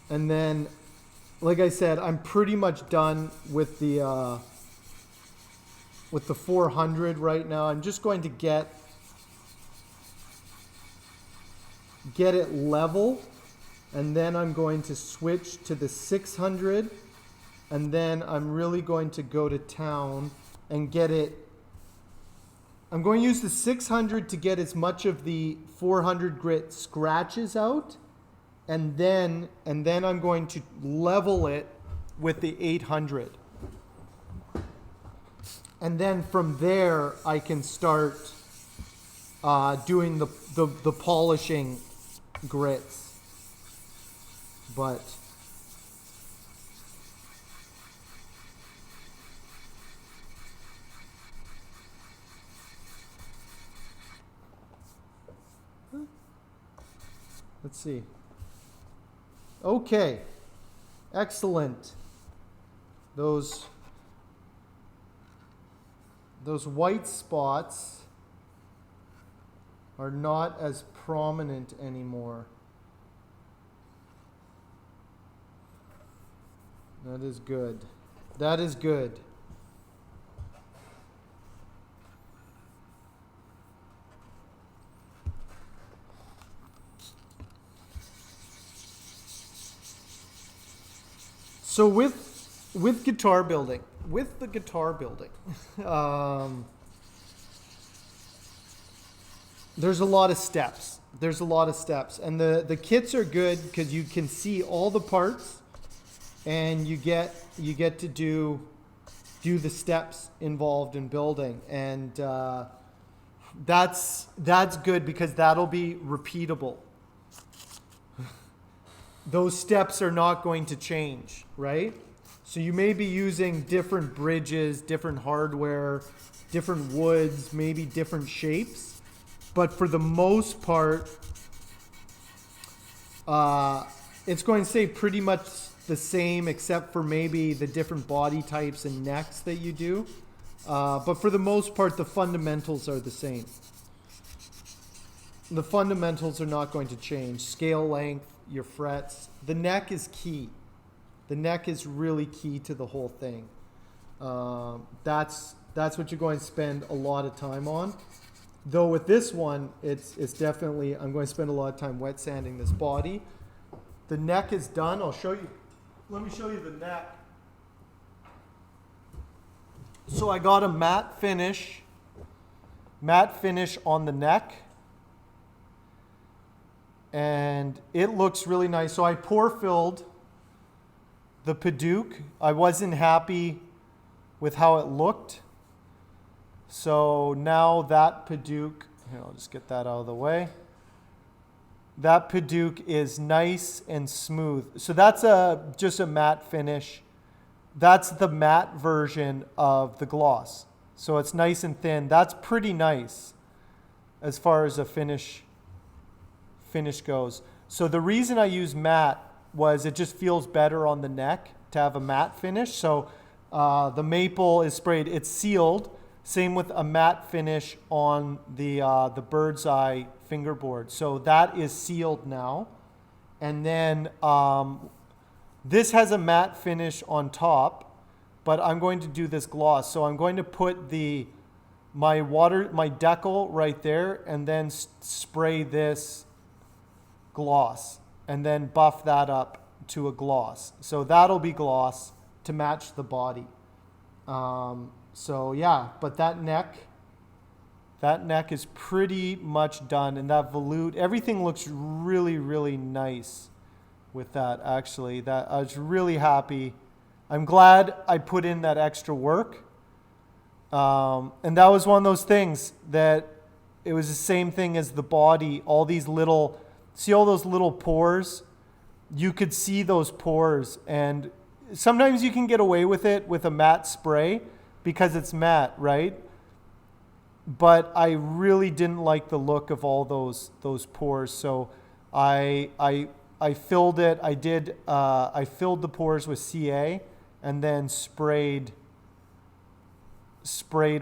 And then, like I said, I'm pretty much done with the 400 right now. I'm just going to get it level, and then I'm going to switch to the 600, and then I'm really going to go to town and get it. I'm going to use the 600 to get as much of the 400 grit scratches out, and then I'm going to level it with the 800. And then from there I can start doing the polishing grits. But let's see. Okay, excellent. Those white spots are not as prominent anymore. That is good. That is good. So with guitar building, there's a lot of steps. And the kits are good because you can see all the parts, and you get to do the steps involved in building, and that's good because that'll be repeatable. Those steps are not going to change, right? So you may be using different bridges, different hardware, different woods, maybe different shapes, but for the most part, it's going to stay pretty much the same, except for maybe the different body types and necks that you do. But for the most part, the fundamentals are the same. The fundamentals are not going to change. Scale length, your frets. The neck is key. The neck is really key to the whole thing. That's what you're going to spend a lot of time on. Though with this one, it's definitely, I'm going to spend a lot of time wet sanding this body. The neck is done. I'll show you. Let me show you the neck. So I got a matte finish on the neck. And it looks really nice. So I pour filled the Padauk. I wasn't happy with how it looked. So now that Padauk, here, I'll just get that out of the way. That Padauk is nice and smooth. So that's just a matte finish. That's the matte version of the gloss. So it's nice and thin. That's pretty nice as far as a finish goes. So the reason I use matte was it just feels better on the neck to have a matte finish. So the maple is sprayed. It's sealed. Same with a matte finish on the bird's eye fingerboard. So that is sealed now. And then this has a matte finish on top, but I'm going to do this gloss. So I'm going to put my decal right there, and then spray this gloss, and then buff that up to a gloss. So that'll be gloss to match the body. So yeah, but that neck is pretty much done, and that volute, everything looks really, really nice with that. Actually, that I was really happy. I'm glad I put in that extra work. And that was one of those things that it was the same thing as the body. All these little, see all those little pores? You could see those pores, and sometimes you can get away with it with a matte spray because it's matte, right? But I really didn't like the look of all those pores, so I filled it. I filled the pores with CA and then sprayed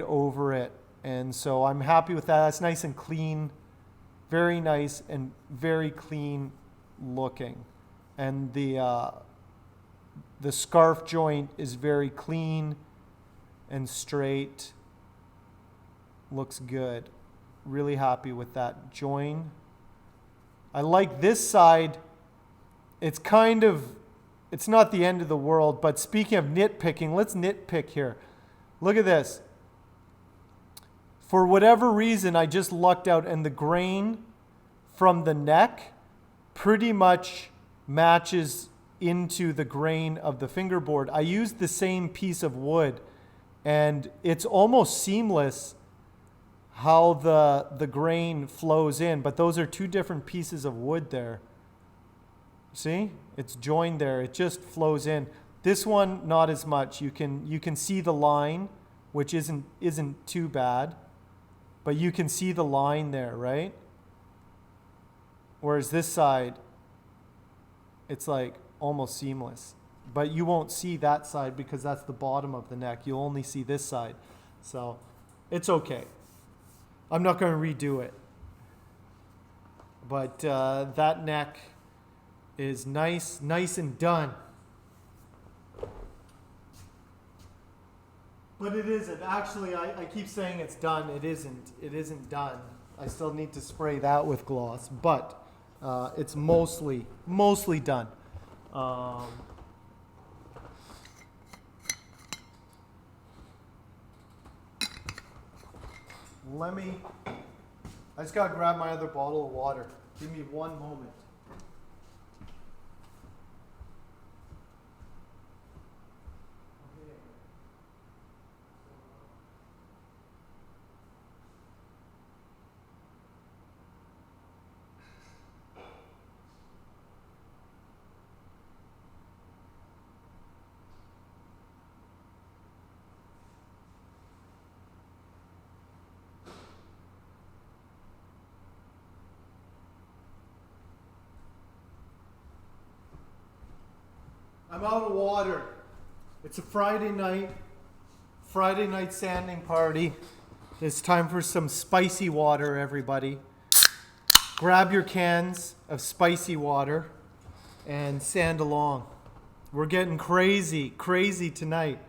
over it, and so I'm happy with that. That's nice and clean, very nice and very clean looking. and the scarf joint is very clean and straight. Looks good. Really happy with that join. I like this side. It's not the end of the world, but speaking of nitpicking, let's nitpick here. Look at this. For whatever reason, I just lucked out, and the grain from the neck pretty much matches into the grain of the fingerboard. I used the same piece of wood, and it's almost seamless how the grain flows in, but those are two different pieces of wood there. See? It's joined there. It just flows in. This one, not as much. You can see the line, which isn't too bad, but you can see the line there, right? Whereas this side, it's like almost seamless. But you won't see that side because that's the bottom of the neck. You'll only see this side. So it's okay. I'm not going to redo it. But that neck is nice and done. But it isn't. Actually, I keep saying it's done. It isn't. It isn't done. I still need to spray that with gloss, but it's mostly done. I just gotta grab my other bottle of water. Give me one moment. I'm out of water. It's a Friday night sanding party. It's time for some spicy water, everybody. Grab your cans of spicy water and sand along. We're getting crazy tonight.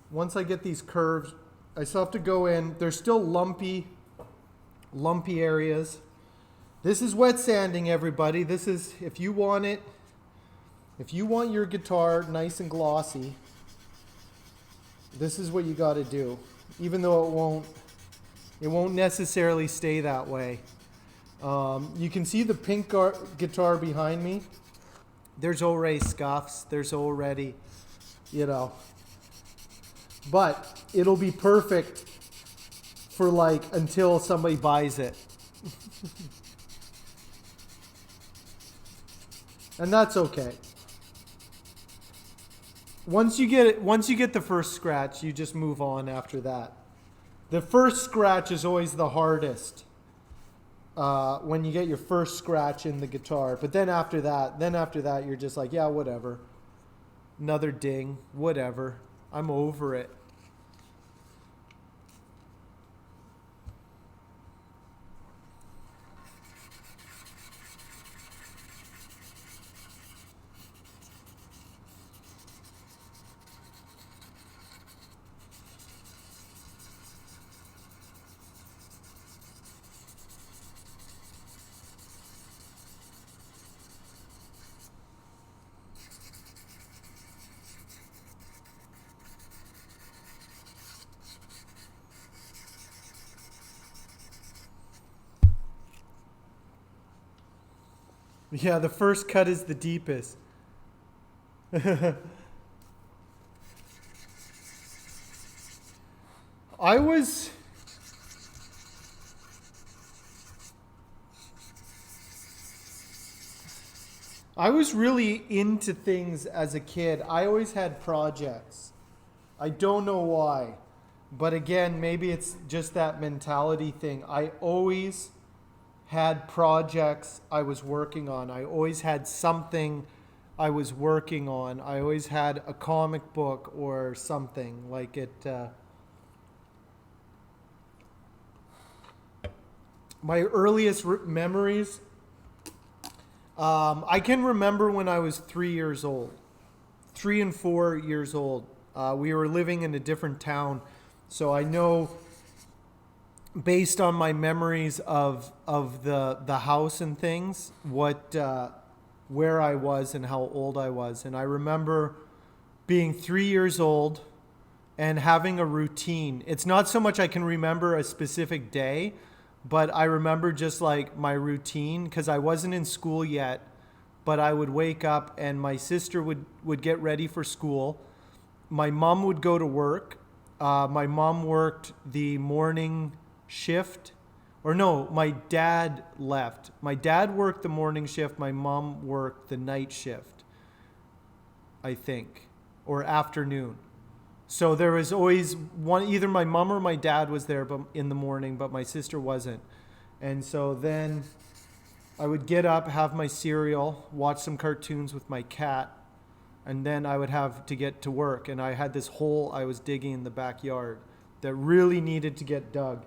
Once I get these curves, I still have to go in. There's still lumpy areas. This is wet sanding, everybody. This is, if you want your guitar nice and glossy, this is what you got to do. Even though it won't necessarily stay that way. You can see the pink guitar behind me. There's already scuffs. There's already, but it'll be perfect for until somebody buys it. And that's okay. Once you get the first scratch, you just move on after that. The first scratch is always the hardest. When you get your first scratch in the guitar. But then after that, you're just like, yeah, whatever. Another ding, whatever. I'm over it. Yeah, the first cut is the deepest. I was really into things as a kid. I always had projects. I don't know why. But again, maybe it's just that mentality thing. I always had projects I was working on. I always had something I was working on. I always had a comic book or something like it. My earliest memories, I can remember when I was 3 years old, 3 and 4 years old. We were living in a different town, so I know based on my memories of the house and things, what where I was and how old I was. And I remember being 3 years old and having a routine. It's not so much I can remember a specific day, but I remember just like my routine because I wasn't in school yet, but I would wake up and my sister would get ready for school. My mom would go to work. My mom worked the morning shift. Or no, my dad left. My dad worked the morning shift. My mom worked the night shift, I think, or afternoon. So there was always one, either my mom or my dad was there but in the morning, but my sister wasn't. And so then I would get up, have my cereal, watch some cartoons with my cat, and then I would have to get to work. And I had this hole I was digging in the backyard that really needed to get dug.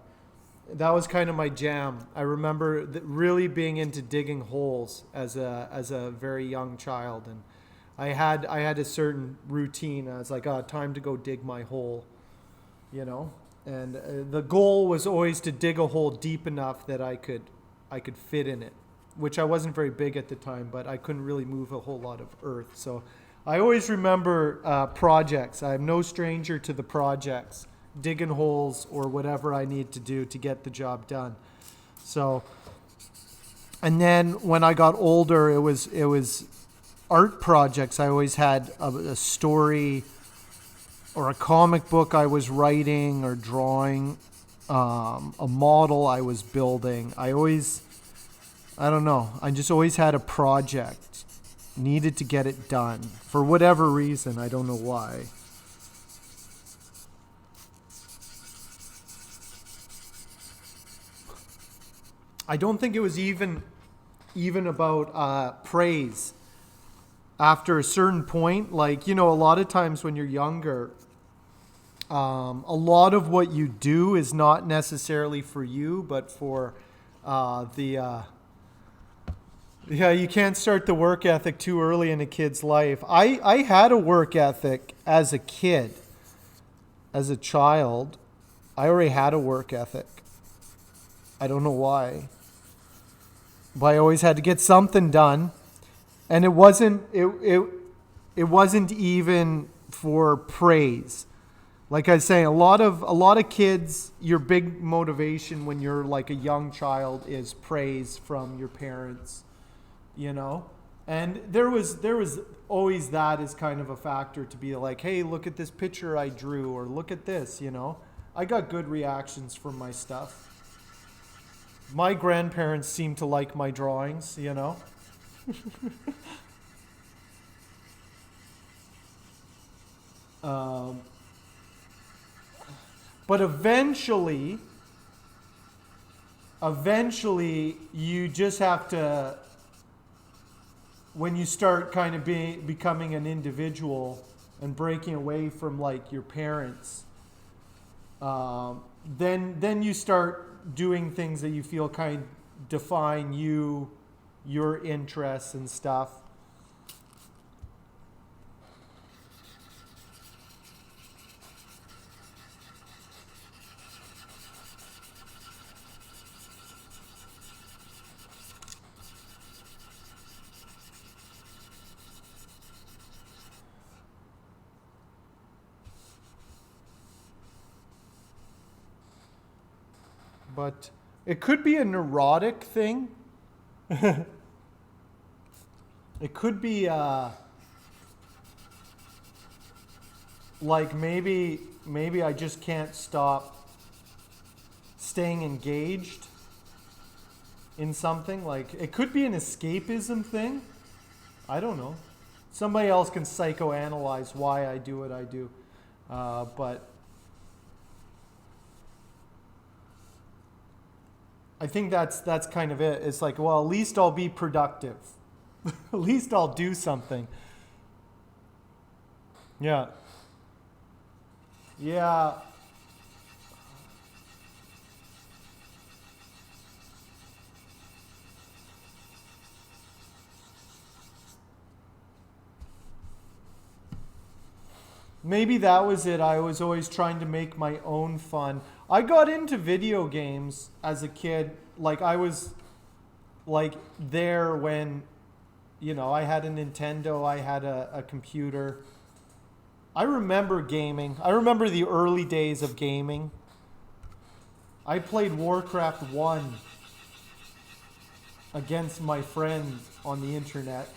That was kind of my jam. I remember really being into digging holes as a very young child, and I had a certain routine. I was like, time to go dig my hole, you know. And the goal was always to dig a hole deep enough that I could fit in it, which I wasn't very big at the time, but I couldn't really move a whole lot of earth. So I always remember projects. I'm no stranger to the projects, digging holes or whatever I need to do to get the job done. So, and then when I got older, it was art projects. I always had a story or a comic book I was writing or drawing, a model I was building. I don't know. I just always had a project, needed to get it done for whatever reason. I don't know why. I don't think it was even about praise. After a certain point, like, you know, a lot of times when you're younger, a lot of what you do is not necessarily for you, but for you can't start the work ethic too early in a kid's life. I had a work ethic as a kid, as a child. I already had a work ethic. I don't know why. But I always had to get something done. And it wasn't even for praise. Like I was saying, a lot of kids, your big motivation when you're like a young child is praise from your parents, you know? And there was always that as kind of a factor to be like, hey, look at this picture I drew, or look at this, you know? I got good reactions from my stuff. My grandparents seemed to like my drawings, you know? But eventually, you just have to, when you start kind of becoming an individual and breaking away from like your parents, then you start doing things that you feel kind of define you, your interests and stuff. But it could be a neurotic thing. It could be like maybe I just can't stop staying engaged in something. Like it could be an escapism thing. I don't know. Somebody else can psychoanalyze why I do what I do. But I think that's kind of it. It's like, well, at least I'll be productive. At least I'll do something. Yeah. Yeah. Maybe that was it. I was always trying to make my own fun. I got into video games as a kid. Like I was like there when, I had a Nintendo, I had a computer. I remember gaming. I remember the early days of gaming. I played Warcraft 1 against my friends on the internet.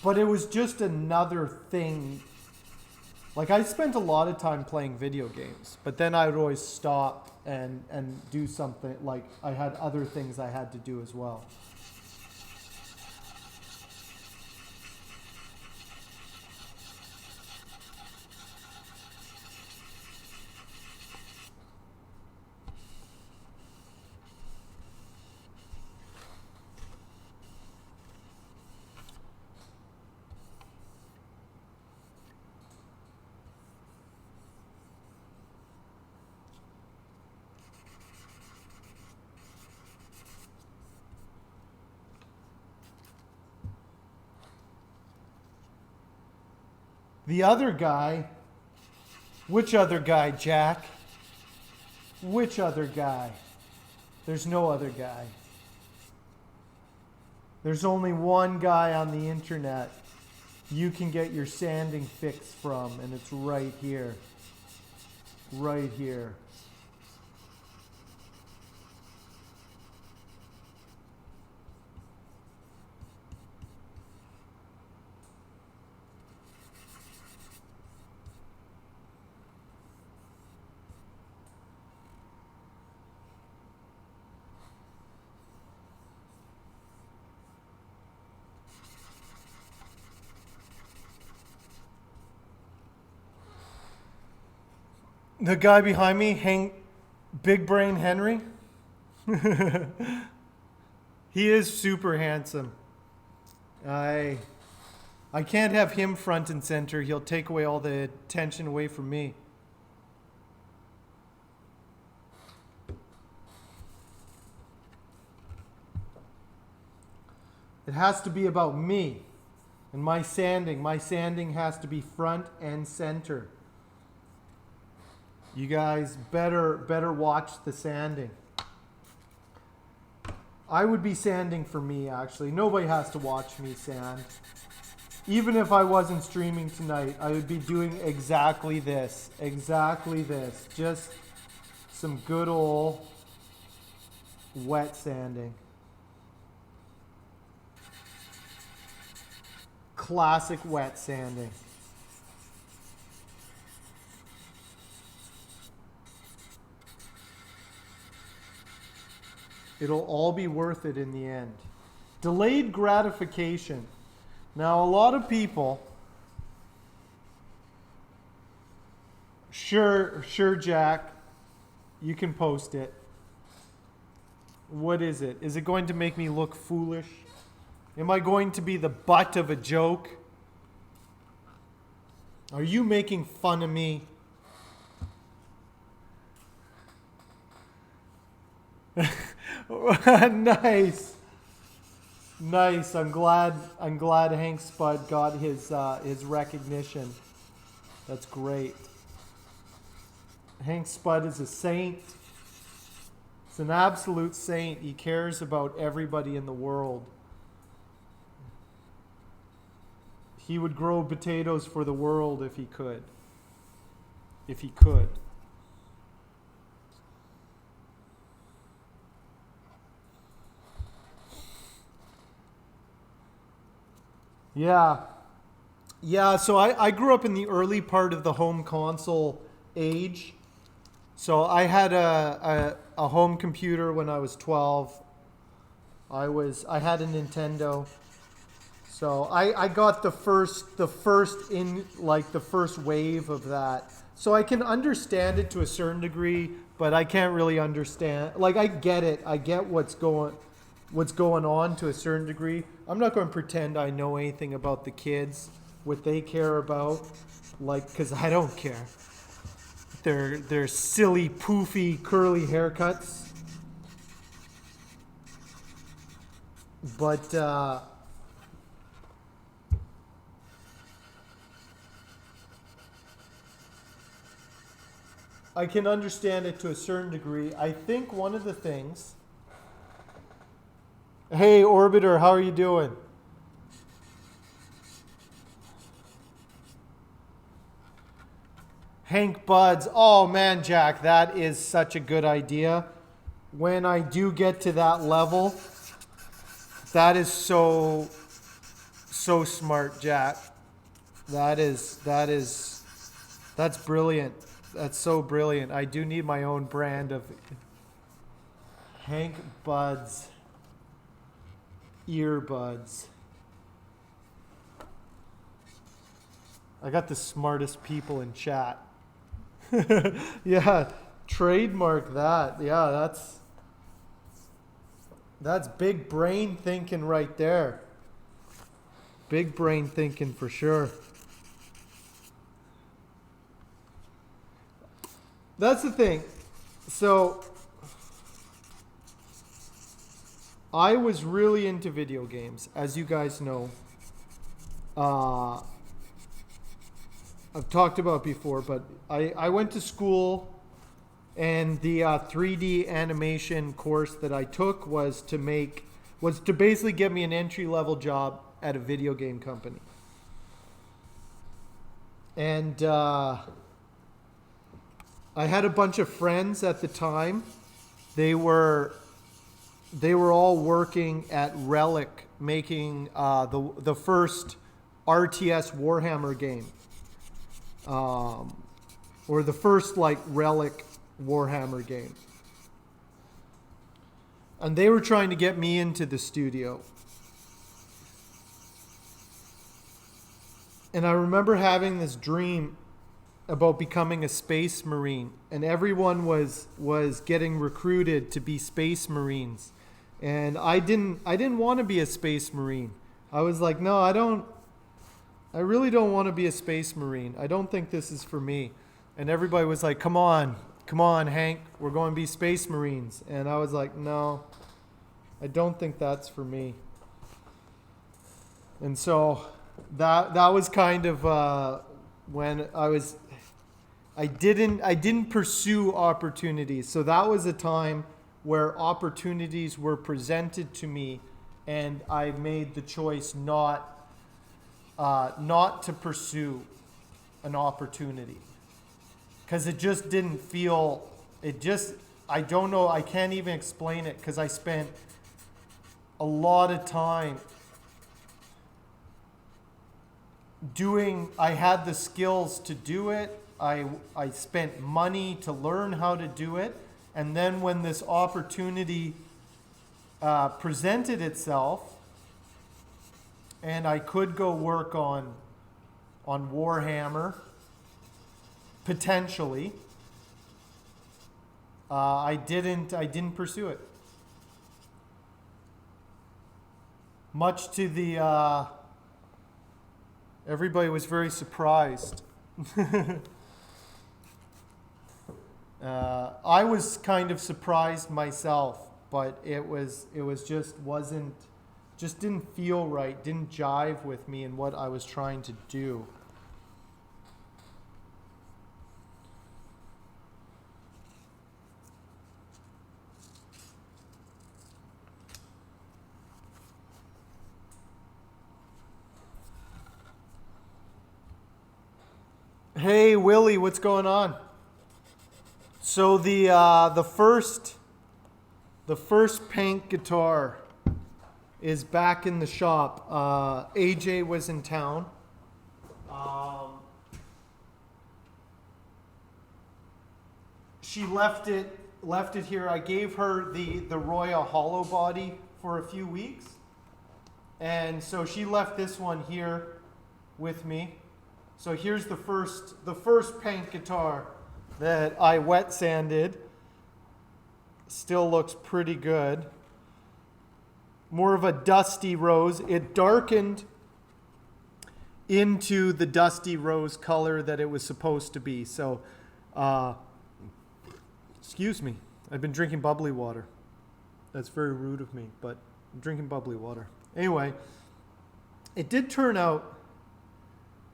But it was just another thing. Like I spent a lot of time playing video games, but then I would always stop and do something. Like I had other things I had to do as well. The other guy, which other guy, Jack? Which other guy? There's no other guy. There's only one guy on the internet you can get your sanding fix from, and it's right here. Right here. The guy behind me, Big Brain Henry. He is super handsome. I can't have him front and center. He'll take away all the attention away from me. It has to be about me and my sanding. My sanding has to be front and center. You guys better watch the sanding. I would be sanding for me, actually. Nobody has to watch me sand. Even if I wasn't streaming tonight, I would be doing exactly this. Exactly this. Just some good old wet sanding. Classic wet sanding. It'll all be worth it in the end. Delayed gratification. Now, a lot of people, sure, Jack, you can post it. What is it? Is it going to make me look foolish? Am I going to be the butt of a joke? Are you making fun of me? Nice. I'm glad Hank Spud got his recognition. That's great. Hank Spud is a saint. He's an absolute saint. He cares about everybody in the world. He would grow potatoes for the world if he could. If he could. Yeah. Yeah, so I grew up in the early part of the home console age. So I had a home computer when I was 12. I had a Nintendo. So I got the first in like the first wave of that. So I can understand it to a certain degree, but I can't really understand. Like I get it. I get what's going on to a certain degree. I'm not going to pretend I know anything about the kids, what they care about, like cuz I don't care. Their silly poofy curly haircuts. But I can understand it to a certain degree. I think one of the things. Hey, Orbiter, how are you doing? Hank Buds. Oh man, Jack, that is such a good idea. When I do get to that level, that is so smart, Jack. That's brilliant. That's so brilliant. I do need my own brand of Hank Buds earbuds. I got the smartest people in chat. Yeah, trademark that. Yeah, that's big brain thinking right there. Big brain thinking for sure. That's the thing. So I was really into video games, as you guys know. I've talked about before, but I went to school, and the 3D animation course that I took was to basically get me an entry-level job at a video game company. And I had a bunch of friends at the time. They were all working at Relic, making the first RTS Warhammer game, or the first like Relic Warhammer game. And they were trying to get me into the studio. And I remember having this dream about becoming a space marine, and everyone was getting recruited to be space marines. And I didn't want to be a space marine. I was like, no, I really don't want to be a space marine. I don't think this is for me. And everybody was like, come on, Hank, we're going to be space marines. And I was like, no, I don't think that's for me. And so that was kind of when I didn't pursue opportunities. So that was a time where opportunities were presented to me, and I made the choice not to pursue an opportunity, because it just didn't feel. I don't know. I can't even explain it, because I spent a lot of time I had the skills to do it. I spent money to learn how to do it. And then when this opportunity presented itself, and I could go work on Warhammer, potentially, I didn't pursue it. Much to the everybody was very surprised. I was kind of surprised myself, but it just didn't feel right, didn't jive with me and what I was trying to do. Hey Willie, what's going on? So the first Pank guitar is back in the shop. AJ was in town. She left it here. I gave her the Roya hollow body for a few weeks, And so she left this one here with me. So here's the first paint guitar that I wet sanded. Still looks pretty good. More of a dusty rose. It darkened into the dusty rose color that it was supposed to be. So, excuse me. I've been drinking bubbly water. That's very rude of me, but I'm drinking bubbly water. Anyway, it did turn out.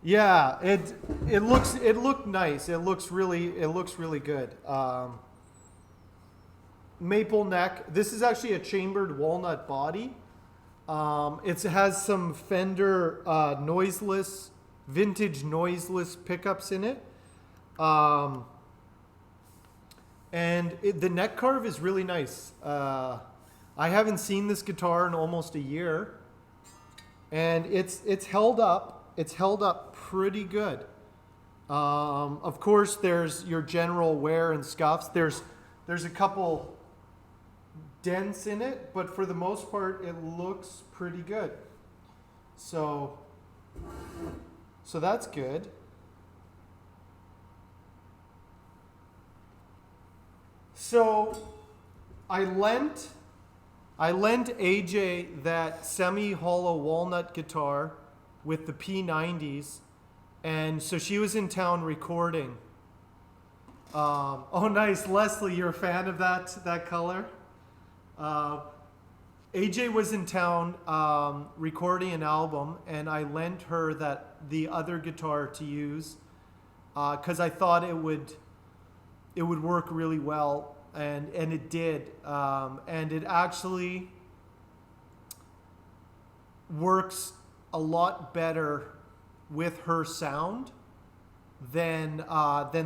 Yeah, it looked nice. It looks really good. Maple neck. This is actually a chambered walnut body. It has some Fender vintage noiseless pickups in it. And the neck carve is really nice. I haven't seen this guitar in almost a year, and it's held up. It's held up pretty good. Of course, there's your general wear and scuffs. There's a couple dents in it, but for the most part, it looks pretty good. So that's good. So I lent AJ that semi-hollow walnut guitar with the P90s, and so she was in town recording. Oh, nice, Leslie, you're a fan of that color? AJ was in town recording an album, and I lent her the other guitar to use because I thought it would work really well, and it did, and it actually works a lot better with her sound than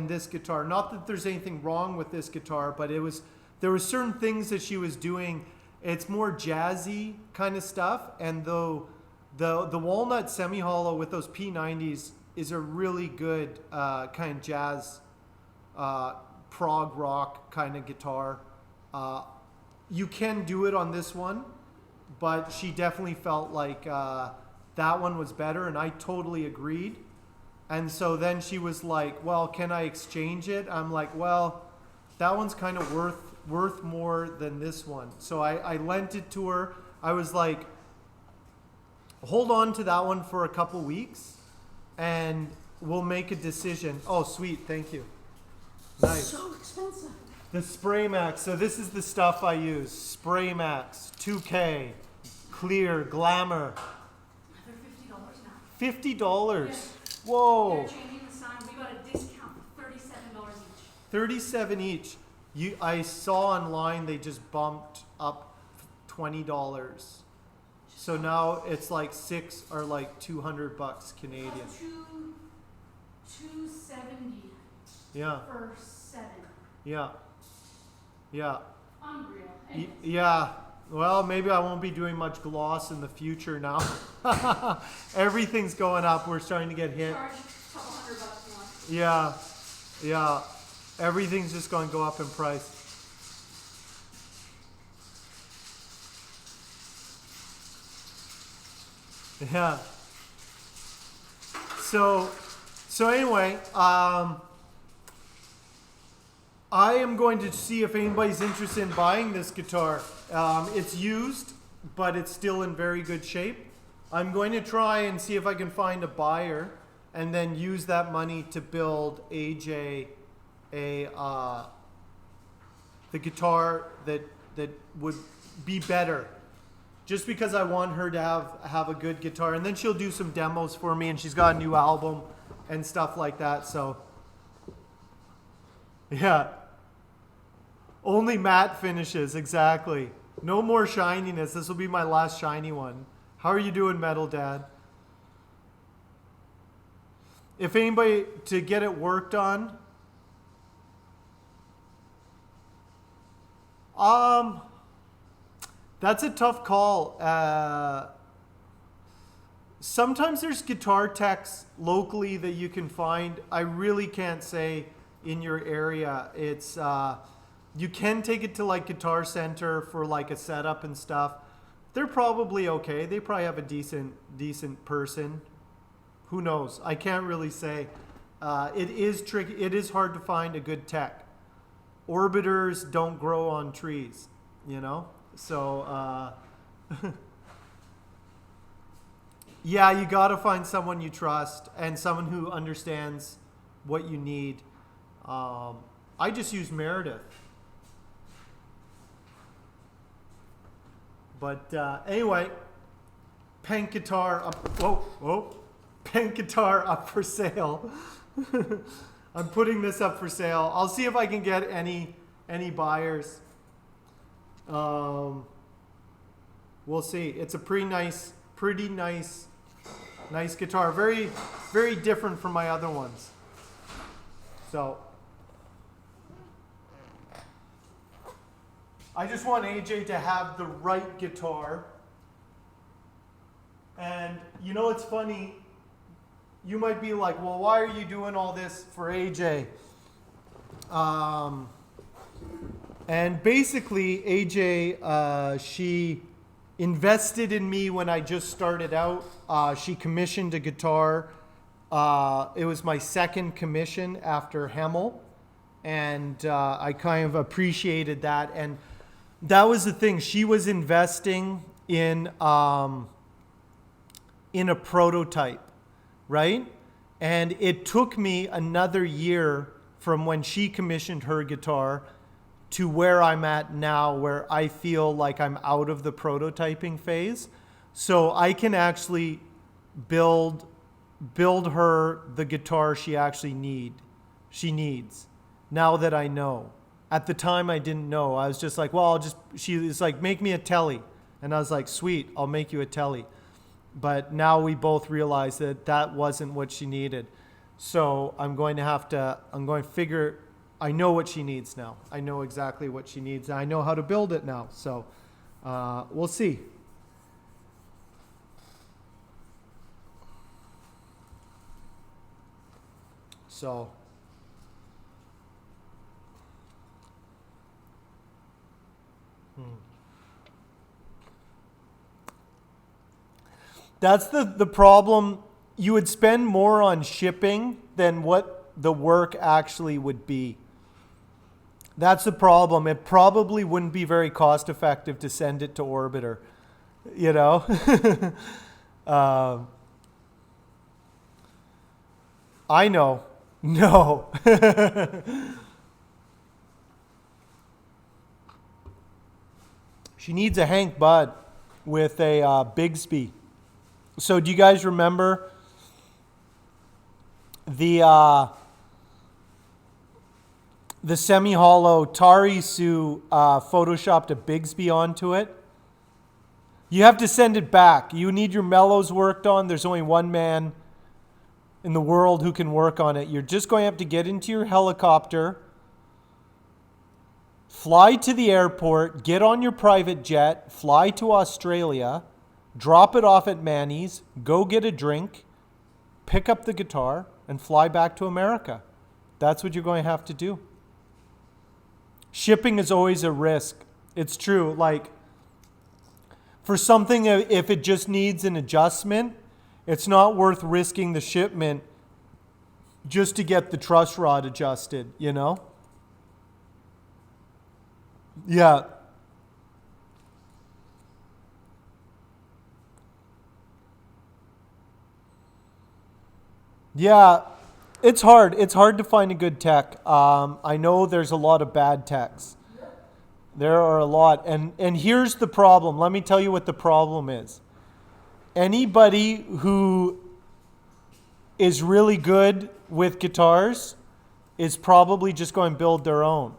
this guitar. Not that there's anything wrong with this guitar, but there were certain things that she was doing. It's more jazzy kind of stuff, and the walnut semi-hollow with those P90s is a really good kind of jazz, prog rock kind of guitar. You can do it on this one, but she definitely felt like that one was better, and I totally agreed. And so then she was like, well, can I exchange it? I'm like, well, that one's kind of worth more than this one. So I lent it to her. I was like, hold on to that one for a couple weeks, and we'll make a decision. Oh, sweet, thank you. Nice. So expensive. The Spray Max. So this is the stuff I use. Spray Max, 2K, Clear, Glamour. They're $50 now. $50. Yeah. Whoa. They're changing the sign. We got a discount for $37 each. 37 each. I saw online they just bumped up $20. So now it's like 6 or like $200 Canadian. $270 Yeah. for 7. Yeah. Yeah. Unreal. Anyways. Yeah. Well, maybe I won't be doing much gloss in the future now. Everything's going up. We're starting to get hit. Charge a couple $100 more. Yeah. Yeah. Everything's just going to go up in price. Yeah. So anyway, I am going to see if anybody's interested in buying this guitar. It's used, but it's still in very good shape. I'm going to try and see if I can find a buyer, and then use that money to build AJ the guitar that would be better. Just because I want her to have a good guitar, and then she'll do some demos for me, and she's got a new album and stuff like that. So yeah, only matte finishes, exactly. No more shininess. This will be my last shiny one. How are you doing, Metal Dad? If anybody to get it worked on, that's a tough call. Sometimes there's guitar techs locally that you can find. I really can't say in your area. It's you can take it to like Guitar Center for like a setup and stuff, they're probably okay. They probably have a decent person. Who knows? I can't really say. It is tricky. It is hard to find a good tech. Orbiters don't grow on trees, you know? So, yeah, you got to find someone you trust and someone who understands what you need. I just use Meredith. But anyway, Pank guitar up. Whoa. Pank guitar up for sale. I'm putting this up for sale. I'll see if I can get any buyers. We'll see. It's a pretty nice guitar. Very, very different from my other ones. So I just want AJ to have the right guitar. And you know, it's funny. You might be like, well, why are you doing all this for AJ? And basically, AJ, she invested in me when I just started out. She commissioned a guitar. It was my second commission after Hemel. And I kind of appreciated that. And that was the thing. She was investing in a prototype, right? And it took me another year from when she commissioned her guitar to where I'm at now, where I feel like I'm out of the prototyping phase. So I can actually build her the guitar she needs, now that I know. At the time, I didn't know. I was just like, well, she was like, make me a Telly. And I was like, sweet, I'll make you a Telly. But now we both realize that wasn't what she needed. So I know what she needs now. I know exactly what she needs. And I know how to build it now. So we'll see. So. That's the problem. You would spend more on shipping than what the work actually would be. That's the problem. It probably wouldn't be very cost effective to send it to Orbiter, you know? I know. No. She needs a Hank Budd with a Bigsby. So do you guys remember the semi-hollow Tari Su photoshopped a Bigsby onto it? You have to send it back. You need your mellows worked on. There's only one man in the world who can work on it. You're just going to have to get into your helicopter, fly to the airport, get on your private jet, fly to Australia, drop it off at Manny's, go get a drink, pick up the guitar, and fly back to America. That's what you're going to have to do. Shipping is always a risk. It's true. Like, for something, if it just needs an adjustment, it's not worth risking the shipment just to get the truss rod adjusted, you know? Yeah. Yeah, it's hard. It's hard to find a good tech. I know there's a lot of bad techs. There are a lot. And here's the problem. Let me tell you what the problem is. Anybody who is really good with guitars is probably just going to build their own.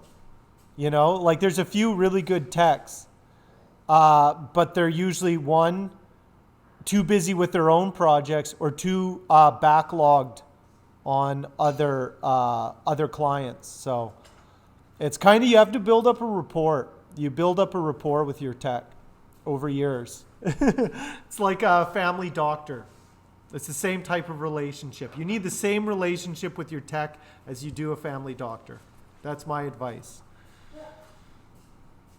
You know, like there's a few really good techs, but they're usually too busy with their own projects or too backlogged on other clients. So it's kind of, you have to build up a rapport. You build up a rapport with your tech over years. It's like a family doctor. It's the same type of relationship. You need the same relationship with your tech as you do a family doctor. That's my advice.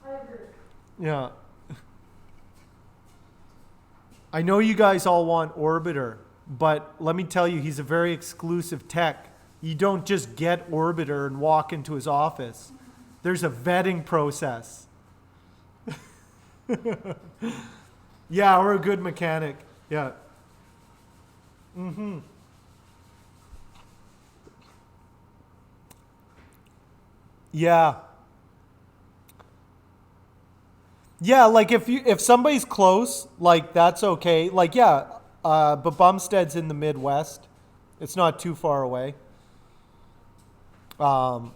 I agree. Yeah. I know you guys all want Orbiter, but let me tell you, he's a very exclusive tech. You don't just get Orbiter and walk into his office. There's a vetting process. Yeah, we're a good mechanic. Yeah. Mm-hmm. Yeah. Yeah, like if somebody's close, like that's okay. Like yeah, but Bumstead's in the Midwest. It's not too far away. Um,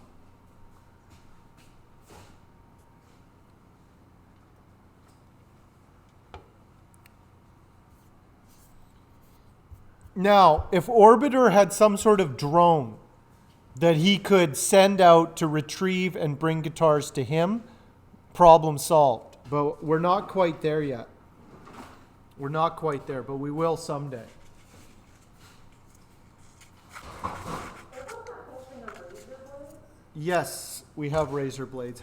Now, if Orbiter had some sort of drone that he could send out to retrieve and bring guitars to him, problem solved. But we're not quite there yet. We're not quite there, but we will someday. Yes, we have razor blades.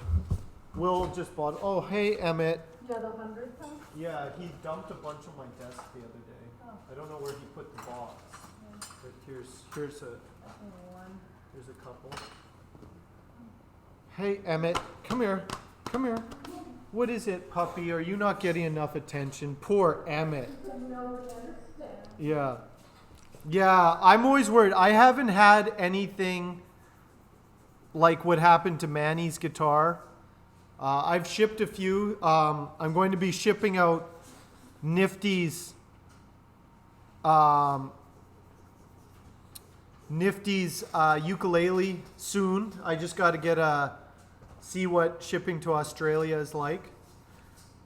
Will just bought. Oh, hey, Emmett. Yeah, the 100 pound? Yeah, he dumped a bunch on my desk the other day. Oh. I don't know where he put the box. Yeah. But here's a couple. Hey, Emmett, come here. Come here. What is it, puppy? Are you not getting enough attention? Poor Emmett. Yeah. Yeah, I'm always worried. I haven't had anything like what happened to Manny's guitar. I've shipped a few. I'm going to be shipping out Nifty's ukulele soon. I just got to see what shipping to Australia is like.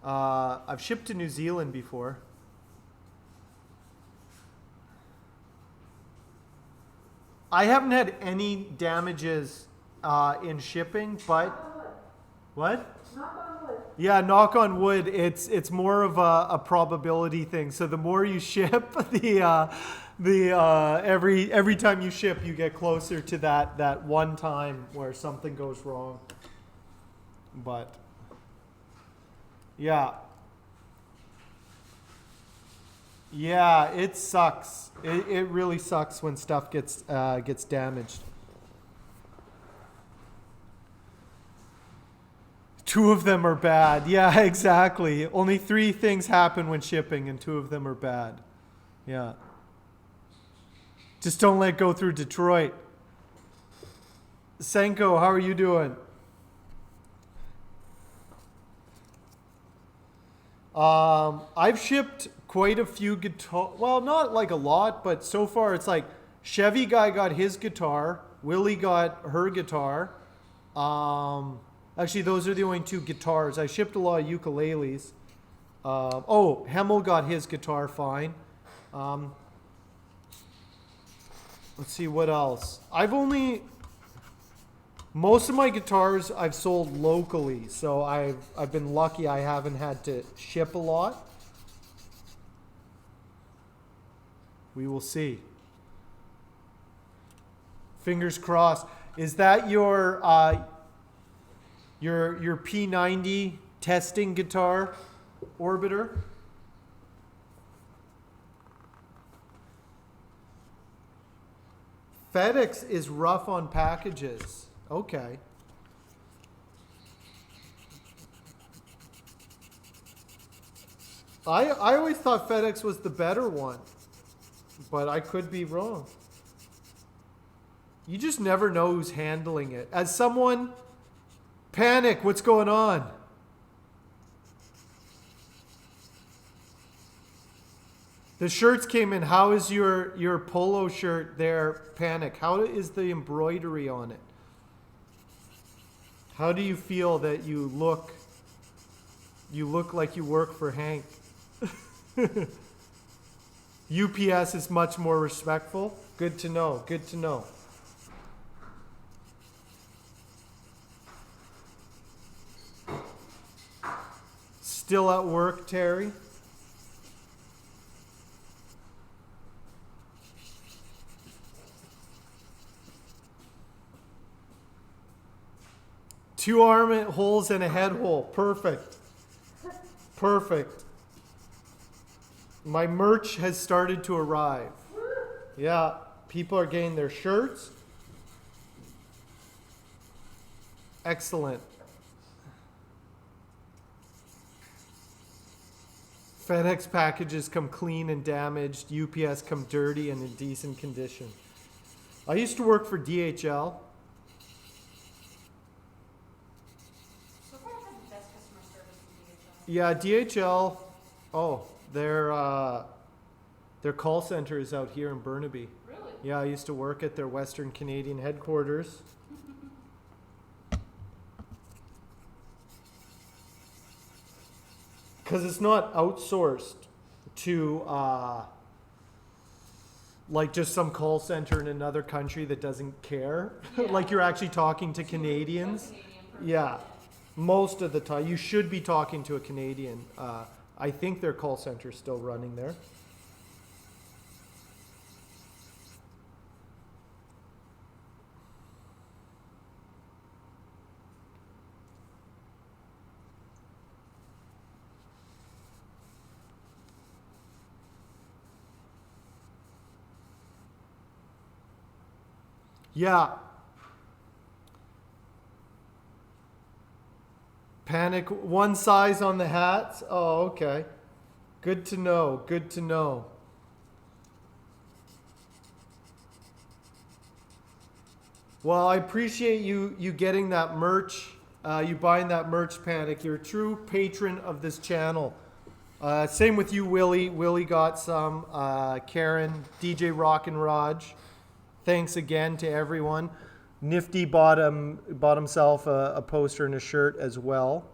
I've shipped to New Zealand before. I haven't had any damages in shipping, but what? Knock on wood. Yeah, knock on wood. It's more of a probability thing. So the more you ship, every time you ship, you get closer to that one time where something goes wrong. But yeah, it sucks. It really sucks when stuff gets damaged. 2 of them are bad. Yeah, exactly. Only 3 things happen when shipping, and 2 of them are bad. Yeah. Just don't let go through Detroit. Senko, how are you doing? I've shipped quite a few guitar. Well, not like a lot, but so far it's like Chevy guy got his guitar, Willie got her guitar. Actually, those are the only 2 guitars. I shipped a lot of ukuleles. Hemmel got his guitar fine. Let's see what else. Most of my guitars I've sold locally, so I've been lucky. I haven't had to ship a lot. We will see. Fingers crossed. Is that your P90 testing guitar, Orbiter? FedEx is rough on packages. Okay. I always thought FedEx was the better one, but I could be wrong. You just never know who's handling it. As someone, Panic, what's going on? The shirts came in. How is your polo shirt there, Panic? How is the embroidery on it? How do you feel that you look like you work for Hank? UPS is much more respectful. Good to know. Good to know. Still at work, Terry? Two arm holes and a head hole. Perfect. Perfect. My merch has started to arrive. Yeah, people are getting their shirts. Excellent. FedEx packages come clean and damaged. UPS come dirty and in decent condition. I used to work for DHL. So far, I've had the best customer service in DHL. Yeah, DHL. Oh, their call center is out here in Burnaby. Really? Yeah, I used to work at their Western Canadian headquarters. Because it's not outsourced to like just some call center in another country that doesn't care. Yeah. Like you're actually talking to Canadians. Yeah, most of the time. You should be talking to a Canadian. I think their call center's still running there. Yeah. Panic, one size on the hats? Oh, okay. Good to know. Good to know. Well, I appreciate you getting that merch, you buying that merch, Panic. You're a true patron of this channel. Same with you, Willie. Willie got some. Karen, DJ Rock and Raj. Thanks again to everyone. Nifty bought himself a poster and a shirt as well.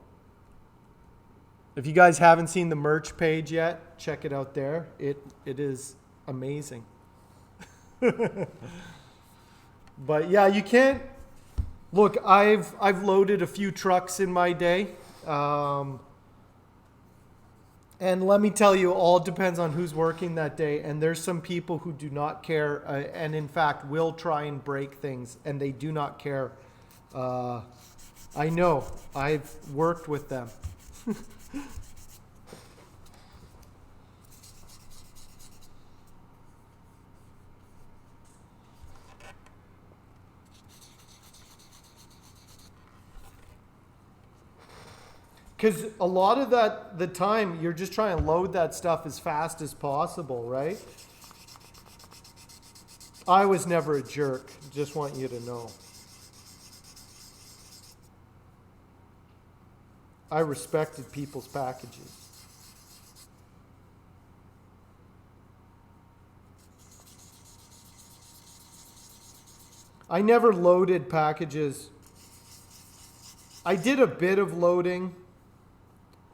If you guys haven't seen the merch page yet, check it out there. It is amazing. But yeah, you can't look. I've loaded a few trucks in my day, and let me tell you, all depends on who's working that day. And there's some people who do not care, and in fact will try and break things, and they do not care. I know. I've worked with them. Because a lot of the time, you're just trying to load that stuff as fast as possible, right? I was never a jerk. Just want you to know. I respected people's packages. I never loaded packages. I did a bit of loading.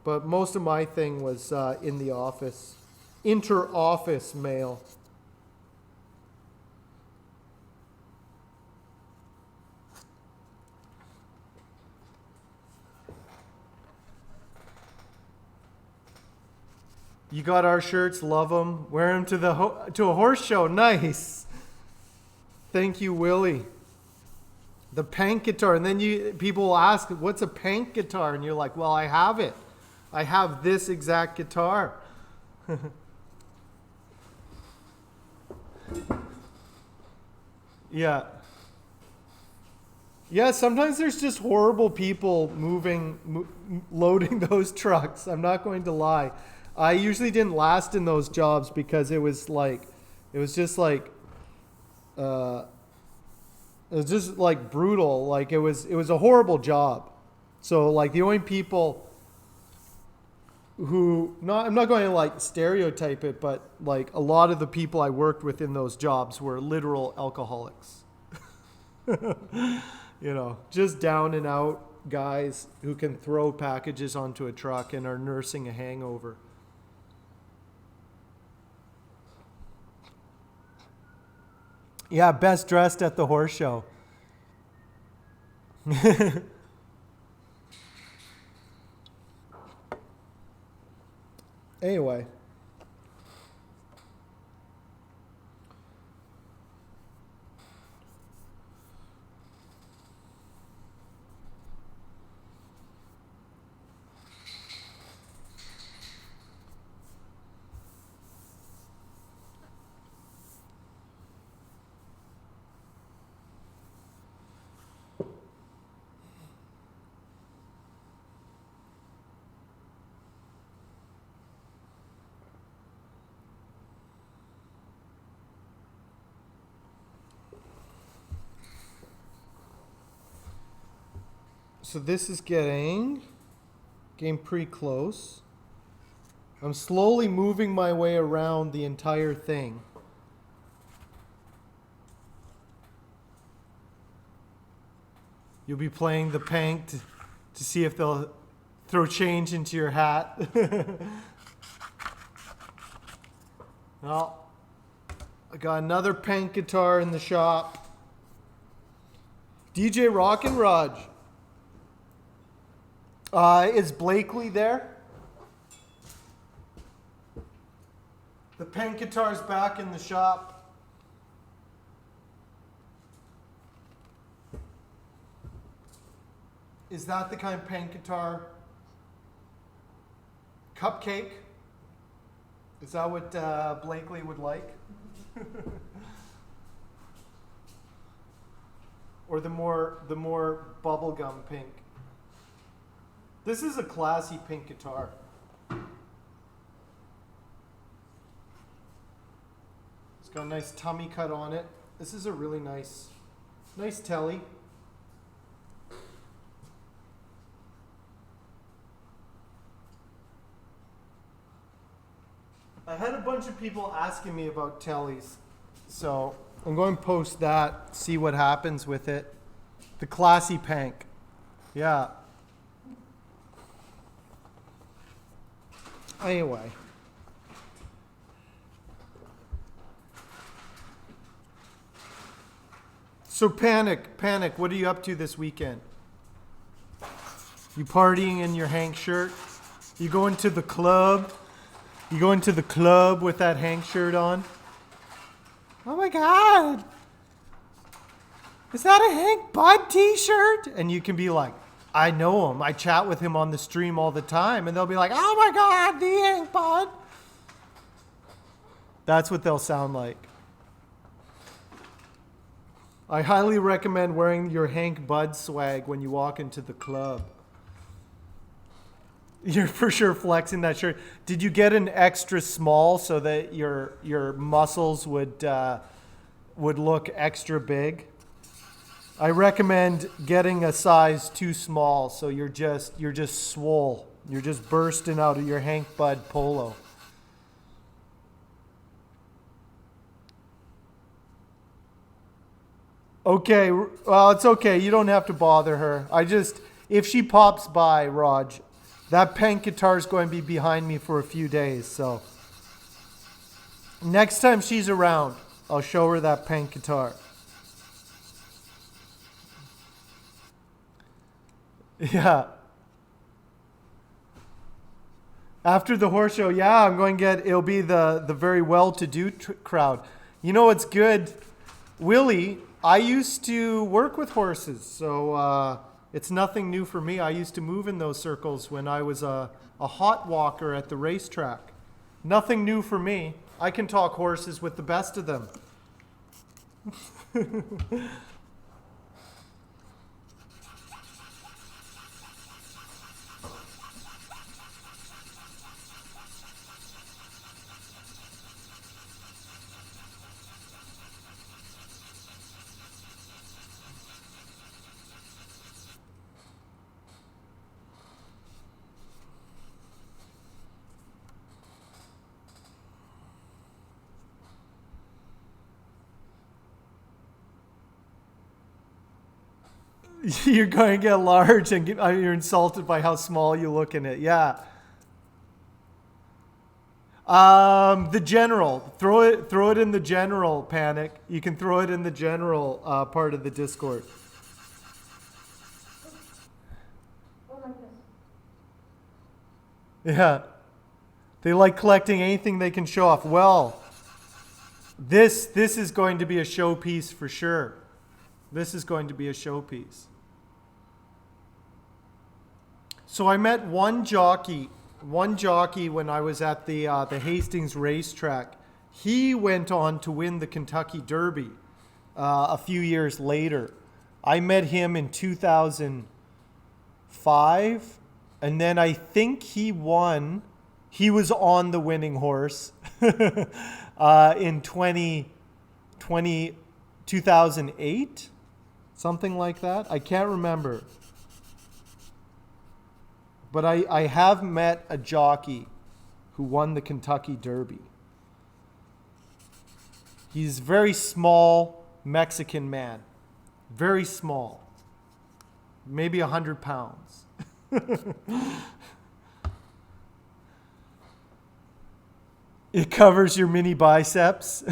But most of my thing was in the office. Inter-office mail. You got our shirts, love them. Wear them to a horse show. Nice. Thank you, Willie. The Pank guitar. And then people will ask, what's a Pank guitar? And you're like, well, I have it. I have this exact guitar. Yeah. Yeah, sometimes there's just horrible people loading those trucks. I'm not going to lie. I usually didn't last in those jobs because it was just like brutal. Like it was a horrible job. So like the only people who, I'm not going to like stereotype it, but like a lot of the people I worked with in those jobs were literal alcoholics. You know, just down and out guys who can throw packages onto a truck and are nursing a hangover. Yeah, best dressed at the horse show. Anyway. So this is getting pretty close. I'm slowly moving my way around the entire thing. You'll be playing the pank to see if they'll throw change into your hat. Well, I got another pank guitar in the shop. DJ Rockin' Raj. Is Blakely there? The pank guitar's back in the shop. Is that the kind of pank guitar? Cupcake? Is that what Blakely would like? Or the more bubblegum pink? This is a classy pink guitar. It's got a nice tummy cut on it. This is a really nice telly. I had a bunch of people asking me about tellies, so I'm going to post that, see what happens with it. The classy pank. Yeah. Anyway. So Panic, what are you up to this weekend? You partying in your Hank shirt? You going to the club? You going to the club with that Hank shirt on? Oh my God. Is that a Hank Bud t-shirt? And you can be like, I know him. I chat with him on the stream all the time. And they'll be like, oh my God, the Hank Bud. That's what they'll sound like. I highly recommend wearing your Hank Bud swag when you walk into the club. You're for sure flexing that shirt. Did you get an extra small so that your muscles would look extra big? I recommend getting a size too small so you're just swole. You're just bursting out of your Hank Bud polo. Okay, well, it's okay. You don't have to bother her. If she pops by, Raj, that pank guitar is going to be behind me for a few days, so next time she's around, I'll show her that pank guitar. Yeah. After the horse show, yeah, it'll be the very well-to-do crowd. You know what's good? Willie, I used to work with horses, so it's nothing new for me. I used to move in those circles when I was a hot walker at the racetrack. Nothing new for me. I can talk horses with the best of them. You're going to get large and you're insulted by how small you look in it. Yeah. The general. Throw it in the general, Panic. You can throw it in the general part of the Discord. Yeah. They like collecting anything they can show off. Well, this is going to be a showpiece for sure. This is going to be a showpiece. So I met one jockey when I was at the Hastings racetrack. He went on to win the Kentucky Derby a few years later. I met him in 2005, and then I think he won. He was on the winning horse in 2008, something like that. I can't remember. But I have met a jockey who won the Kentucky Derby. He's a very small Mexican man. Very small. Maybe 100 pounds. It covers your mini biceps.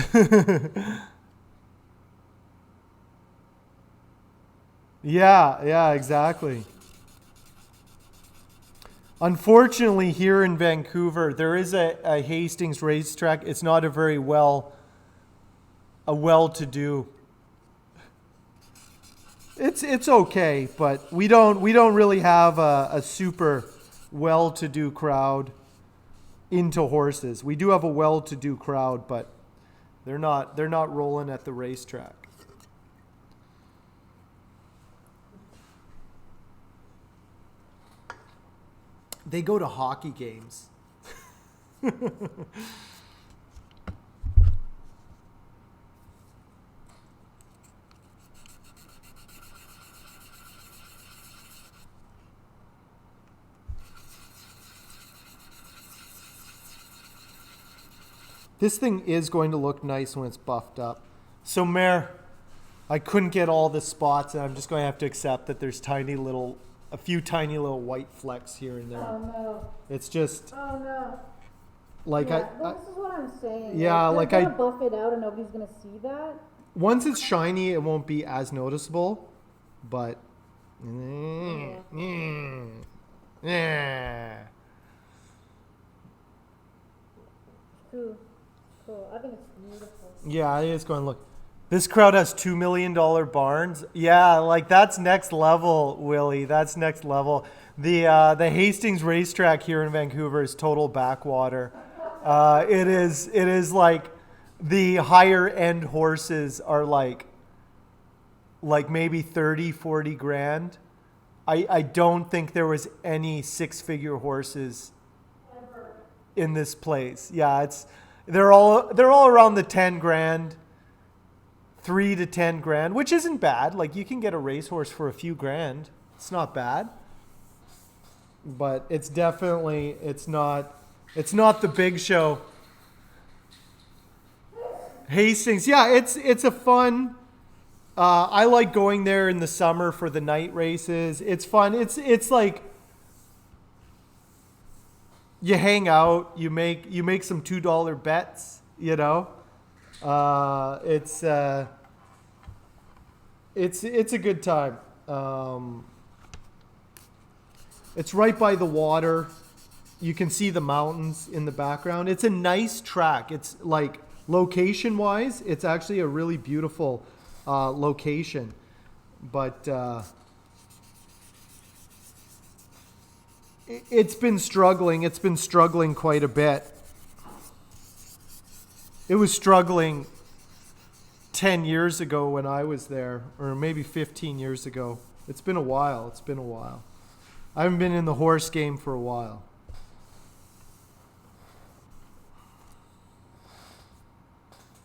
Yeah, exactly. Unfortunately, here in Vancouver, there is a Hastings racetrack. It's not a very well-to-do. It's okay, but we don't really have a super well-to-do crowd into horses. We do have a well-to-do crowd, but they're not rolling at the racetrack. They go to hockey games. This thing is going to look nice when it's buffed up. So, Mare, I couldn't get all the spots, and I'm just going to have to accept that there's a few tiny little white flecks here and there. Oh no. It's just Oh no. like Yeah, well, this is what I'm saying. Yeah, they're like gonna buff it out and nobody's gonna see that. once it's shiny, it won't be as noticeable, but yeah. Cool. Cool. I think it's beautiful. Yeah, it is going to look. This crowd has $2 million barns. Yeah, like that's next level, Willie. That's next level. The Hastings racetrack here in Vancouver is total backwater. It is like the higher end horses are like maybe 30, 40 grand. I don't think there was any six-figure horses in this place. Yeah, they're all around the 10 grand. 3 to 10 grand, which isn't bad. Like you can get a racehorse for a few grand. It's not bad. But it's not the big show. Hastings, yeah, it's a fun. I like going there in the summer for the night races. It's fun. It's like you hang out, you make some $2 bets, you know. It's a good time. It's right by the water. You can see the mountains in the background. It's a nice track. It's like location-wise, it's actually a really beautiful location. But it's been struggling. It's been struggling quite a bit. It was struggling 10 years ago when I was there, or maybe 15 years ago. It's been a while. I haven't been in the horse game for a while.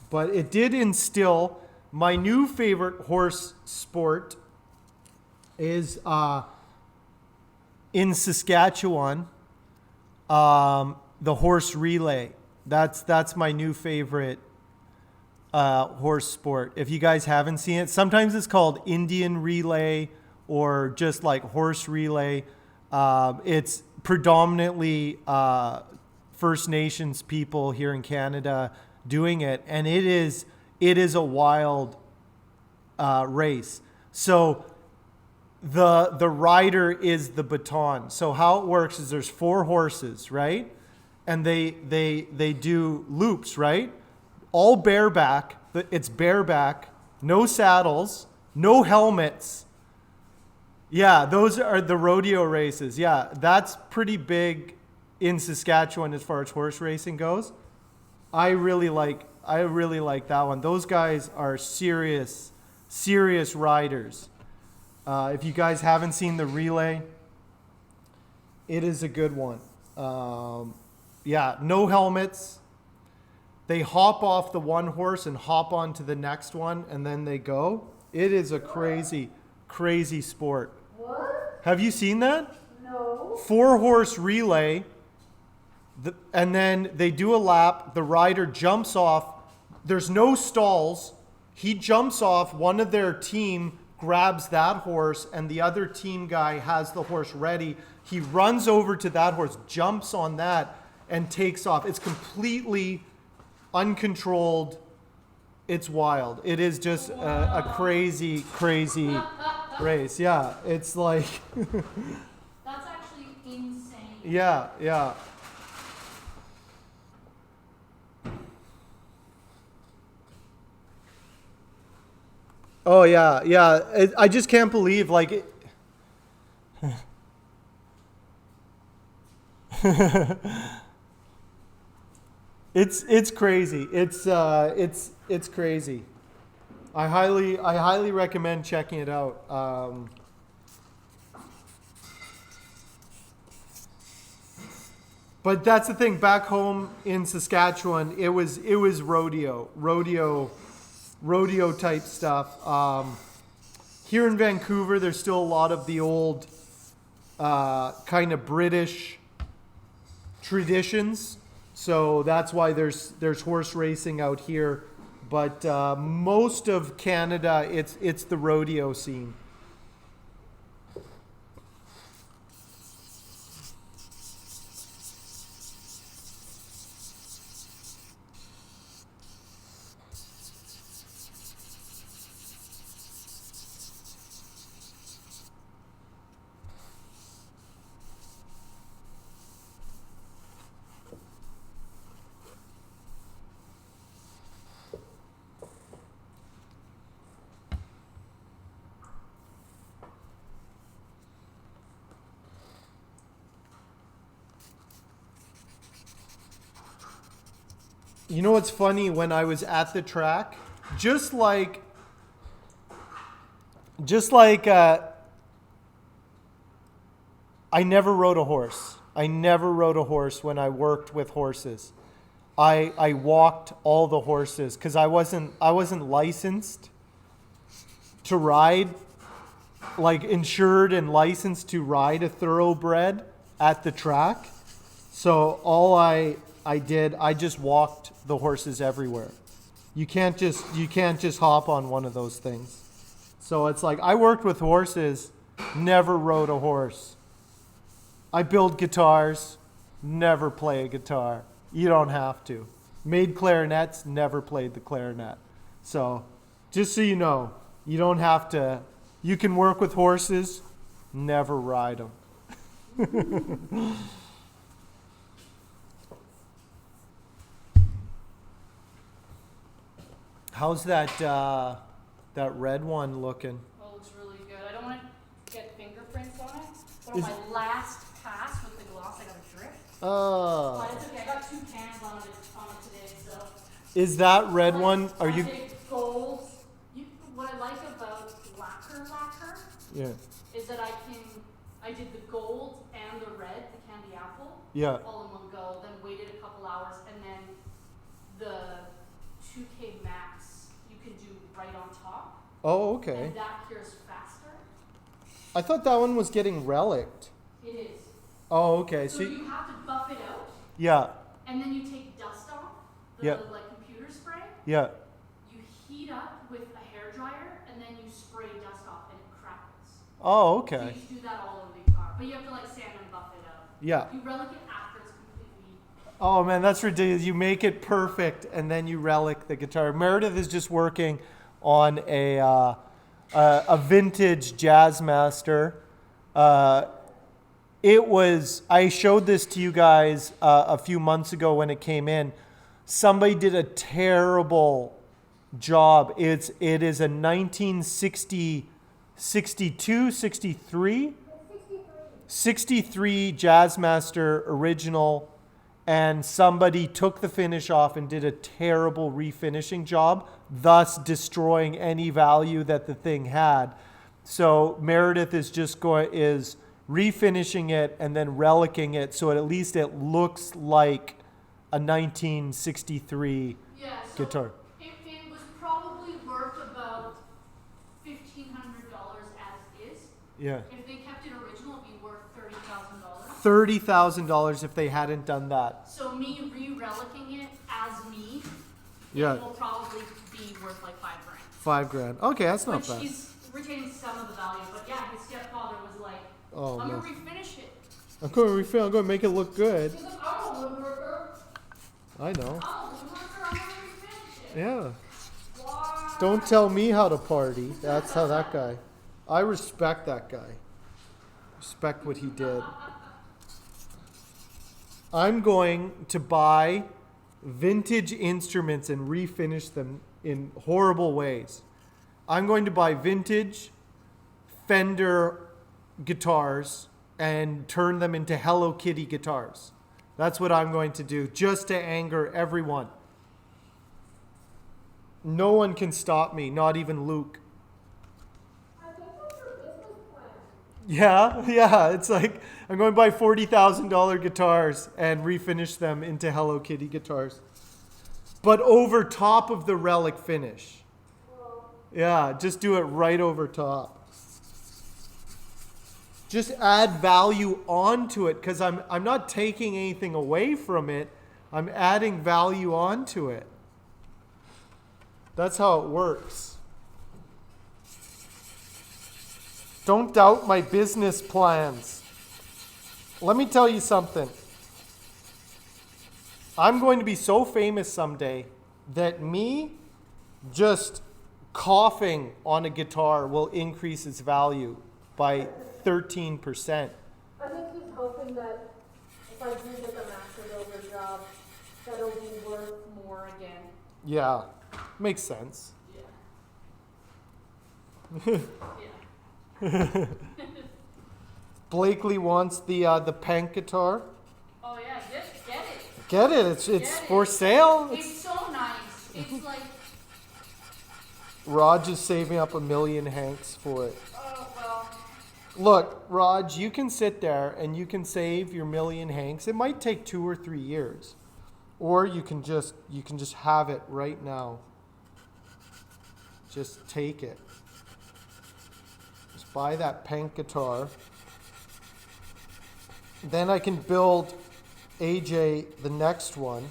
But it did instill my new favorite horse sport is in Saskatchewan, the horse relay. That's my new favorite horse sport. If you guys haven't seen it, sometimes it's called Indian relay or just like horse relay. It's predominantly First Nations people here in Canada doing it, and it is a wild race. So the rider is the baton. So how it works is there's 4 horses, right? And they do loops, right? All bareback. It's bareback, no saddles, no helmets. Yeah, those are the rodeo races. Yeah, that's pretty big in Saskatchewan as far as horse racing goes. I really like that one. Those guys are serious riders. If you guys haven't seen the relay, it is a good one. Yeah, no helmets. They hop off the one horse and hop onto the next one, and then they go. It is a crazy sport. What? Have you seen that? No. 4-horse relay. And then they do a lap. The rider jumps off. There's no stalls. He jumps off. One of their team grabs that horse, and the other team guy has the horse ready. He runs over to that horse, jumps on that, and takes off. It's completely uncontrolled. It's wild. It is just a crazy, crazy race. Yeah, it's like, That's actually insane. yeah, yeah. Oh yeah, yeah. I just can't believe like it. It's crazy. It's crazy. I highly recommend checking it out. But that's the thing. Back home in Saskatchewan, it was rodeo type stuff. Here in Vancouver, there's still a lot of the old kind of British traditions. So that's why there's horse racing out here. But most of Canada, it's the rodeo scene. You know what's funny? When I was at the track, just like I never rode a horse. I never rode a horse when I worked with horses. I walked all the horses because I wasn't licensed to ride, like insured and licensed to ride a thoroughbred at the track. So all I did, I just walked the horses everywhere. You can't just hop on one of those things. So it's like I worked with horses, never rode a horse. I build guitars, never play a guitar. You don't have to. Made clarinets, never played the clarinet. So just so you know, you don't have to. You can work with horses, never ride them. How's that red one looking? Oh, it looks really good. I don't want to get fingerprints on it, but on Is- my last pass with the gloss, I got a drip. Oh. But it's okay. I got 2 cans on it today, so. Is that red one? Are I you? take gold. What I like about lacquer Yeah. is that I did the gold and the red, the candy apple, Yeah. all in one go, then waited a couple hours, and then the 2K Max you can do right on top. Oh, okay. And that cures faster. I thought that one was getting relicked. It is. Oh, okay. So So you have to buff it out, yeah, and then you take dust off, the Yeah. like computer spray. yeah. You heat up with a hair dryer, and then you spray dust off, and it crackles. Oh, So okay. you just do that all over the car, but you have to like sand and buff it out. Yeah. You relic it after it's completely. Oh man, that's ridiculous. You make it perfect and then you relic the guitar. Meredith is just working on a vintage Jazzmaster. I showed this to you guys a few months ago when it came in. Somebody did a terrible job. It is a 1960, 62, 63? 63 Jazzmaster original, and somebody took the finish off and did a terrible refinishing job, thus destroying any value that the thing had. So Meredith is refinishing it and then relicking it so at least it looks like a 1963 Yeah. So guitar. It was probably worth about $1,500 as is. Yeah. If they kept it original, it'd be worth $30,000. $30,000 if they hadn't done that. So me re-relicking it as me, Yeah, it will probably be worth like $5,000. $5,000. Okay, that's not Which bad. he's retaining some of the value, but yeah, his stepfather was like, Oh, I'm no. gonna refinish it. I'm going to refill. I'm going to make it look good. He's like, I'm a woodworker. I know. I'm a woodworker. I'm gonna refinish it. Yeah. Why? Don't tell me how to party. That's how that guy. I respect that guy. Respect what he did. I'm going to buy vintage instruments and refinish them in horrible ways. I'm going to buy vintage Fender guitars and turn them into Hello Kitty guitars. That's what I'm going to do, just to anger everyone. No one can stop me, not even Luke. I think that's your business plan. Yeah, it's like I'm going to buy $40,000 guitars and refinish them into Hello Kitty guitars. But over top of the relic finish. Yeah, just do it right over top. Just add value onto it because I'm not taking anything away from it. I'm adding value onto it. That's how it works. Don't doubt my business plans. Let me tell you something. I'm going to be so famous someday that me just coughing on a guitar will increase its value by 13%. I think he's hoping that if I do get the master builder job, that it'll be worth More again. Yeah, makes sense. Yeah. Yeah. Blakely wants the Pank guitar. Oh yeah, just get it. Get it? It's Get for it. sale. It's so nice. It's like, Raj is saving up $1 million Hanks for it. oh well. Look, Raj, you can sit there and you can save your $1 million Hanks. It might take 2 or 3 years, or you can just have it right now. Just take it. Just buy that Pank guitar. Then I can build AJ the next one.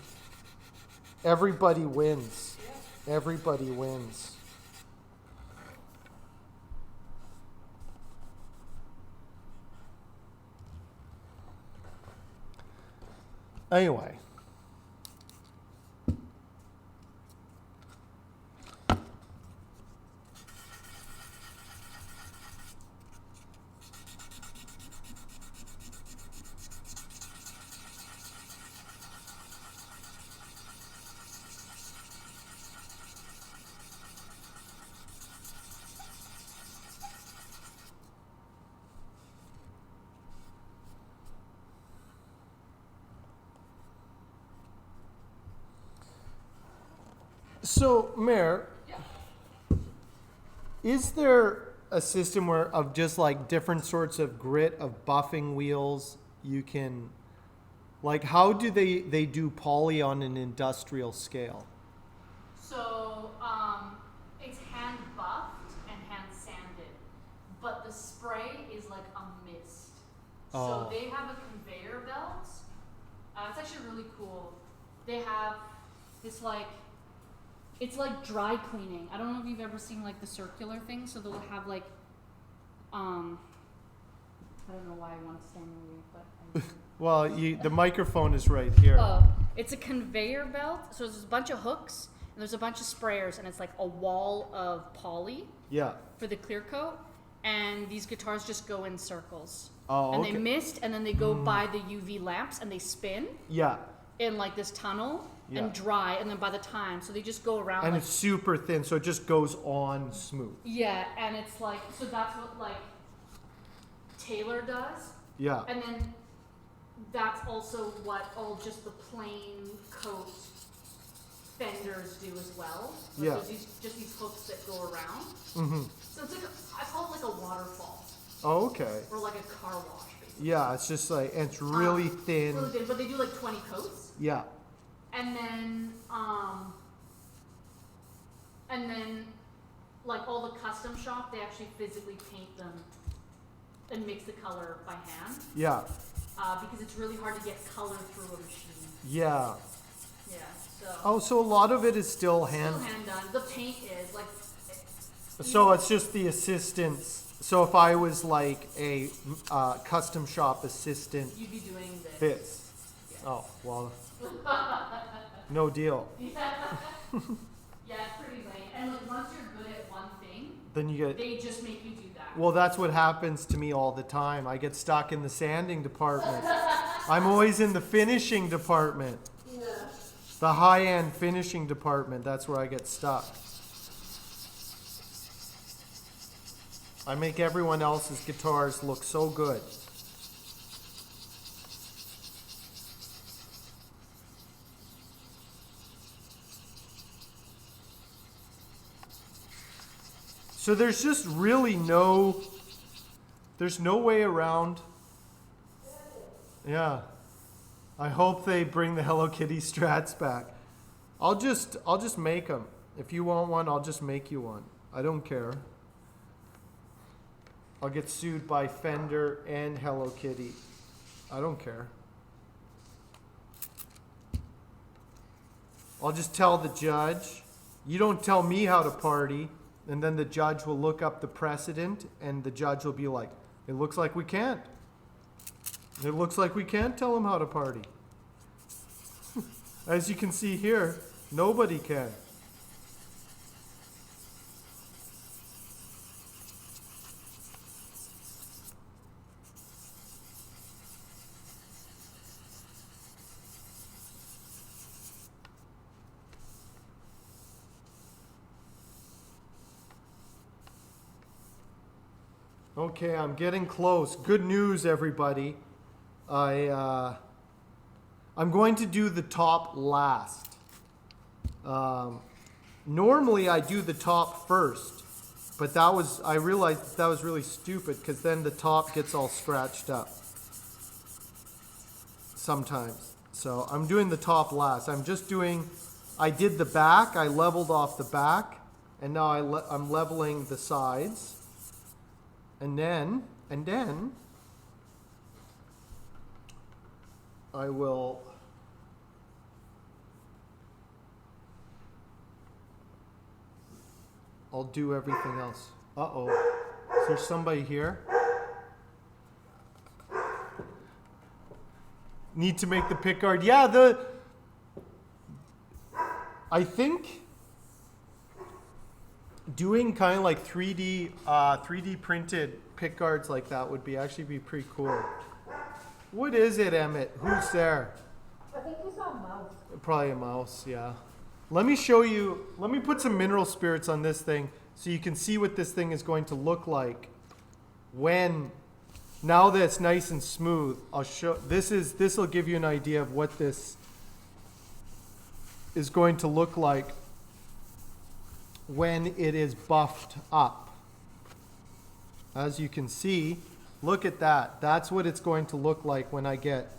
Everybody wins. Everybody wins. Anyway. So, Mayor, Yeah. is there a system where of just like different sorts of grit of buffing wheels you can, like how do they do poly on an industrial scale? So, it's hand buffed and hand sanded, but the spray is like a mist. Oh. So they have a conveyor belt. It's actually really cool. They have this like, it's like dry cleaning. I don't know if you've ever seen like the circular thing. So they'll have like, I don't know why I want to stand near you, but. Well, the microphone is right here. Oh, it's a conveyor belt. So there's a bunch of hooks and there's a bunch of sprayers and it's like a wall of poly Yeah. for the clear coat. And these guitars just go in circles. Oh, And okay. they mist and then they go by the UV lamps and they spin Yeah. in like this tunnel Yeah. and dry. And then by the time, so they just go around. And like, it's super thin, so it just goes on smooth. yeah, and it's like, so that's what like Taylor does. Yeah. And then that's also what all just the plain coat Fenders do as well. Like Yeah. There's just these hooks that go around. Mm-hmm. So it's like I call it like a waterfall Oh, okay. or like a car wash, basically. Yeah, it's just like, and it's really thin. Really thin, but they do like 20 coats, Yeah. and then like all the custom shop, they actually physically paint them and mix the color by hand. Yeah. because it's really hard to get color through a machine. Yeah. Yeah, so. Oh, so a lot of it is still hand. Still hand done. The paint is like. So it's just the assistants. So if I was like a custom shop assistant, You'd be doing this. this. Yeah. Oh, well, no deal. Yeah, it's pretty lame. And like once you're good at one thing, Then you get. they just make you do that. Well, that's what happens to me all the time. I get stuck in the sanding department. I'm always in the finishing department. Yeah. The high-end finishing department. That's where I get stuck. I make everyone else's guitars look so good. So there's just really there's no way around. Yeah. I hope they bring the Hello Kitty Strats back. I'll just make them. If you want one, I'll just make you one. I don't care. I'll get sued by Fender and Hello Kitty. I don't care. I'll just tell the judge, you don't tell me how to party, and then the judge will look up the precedent, and the judge will be like, it looks like we can't. It looks like we can't tell him how to party. As you can see here, nobody can. Okay, I'm getting close. Good news, everybody. I'm going to do the top last. Normally I do the top first, but I realized that was really stupid because then the top gets all scratched up sometimes. So I'm doing the top last. I did the back, I leveled off the back, and now I'm leveling the sides. And then I will I'll do everything else. Uh-oh. Is there somebody here? Need to make the pickguard. Yeah, I think doing kind of like 3D printed pickguards like that would actually be pretty cool. What is it, Emmett? Who's there? I think you saw a mouse. Probably a mouse, yeah. Let me show you, let me put some mineral spirits on this thing so you can see what this thing is going to look like now that it's nice and smooth. I'll show, this will give you an idea of what this is going to look like when it is buffed up. As you can see, look at that. That's what it's going to look like when I get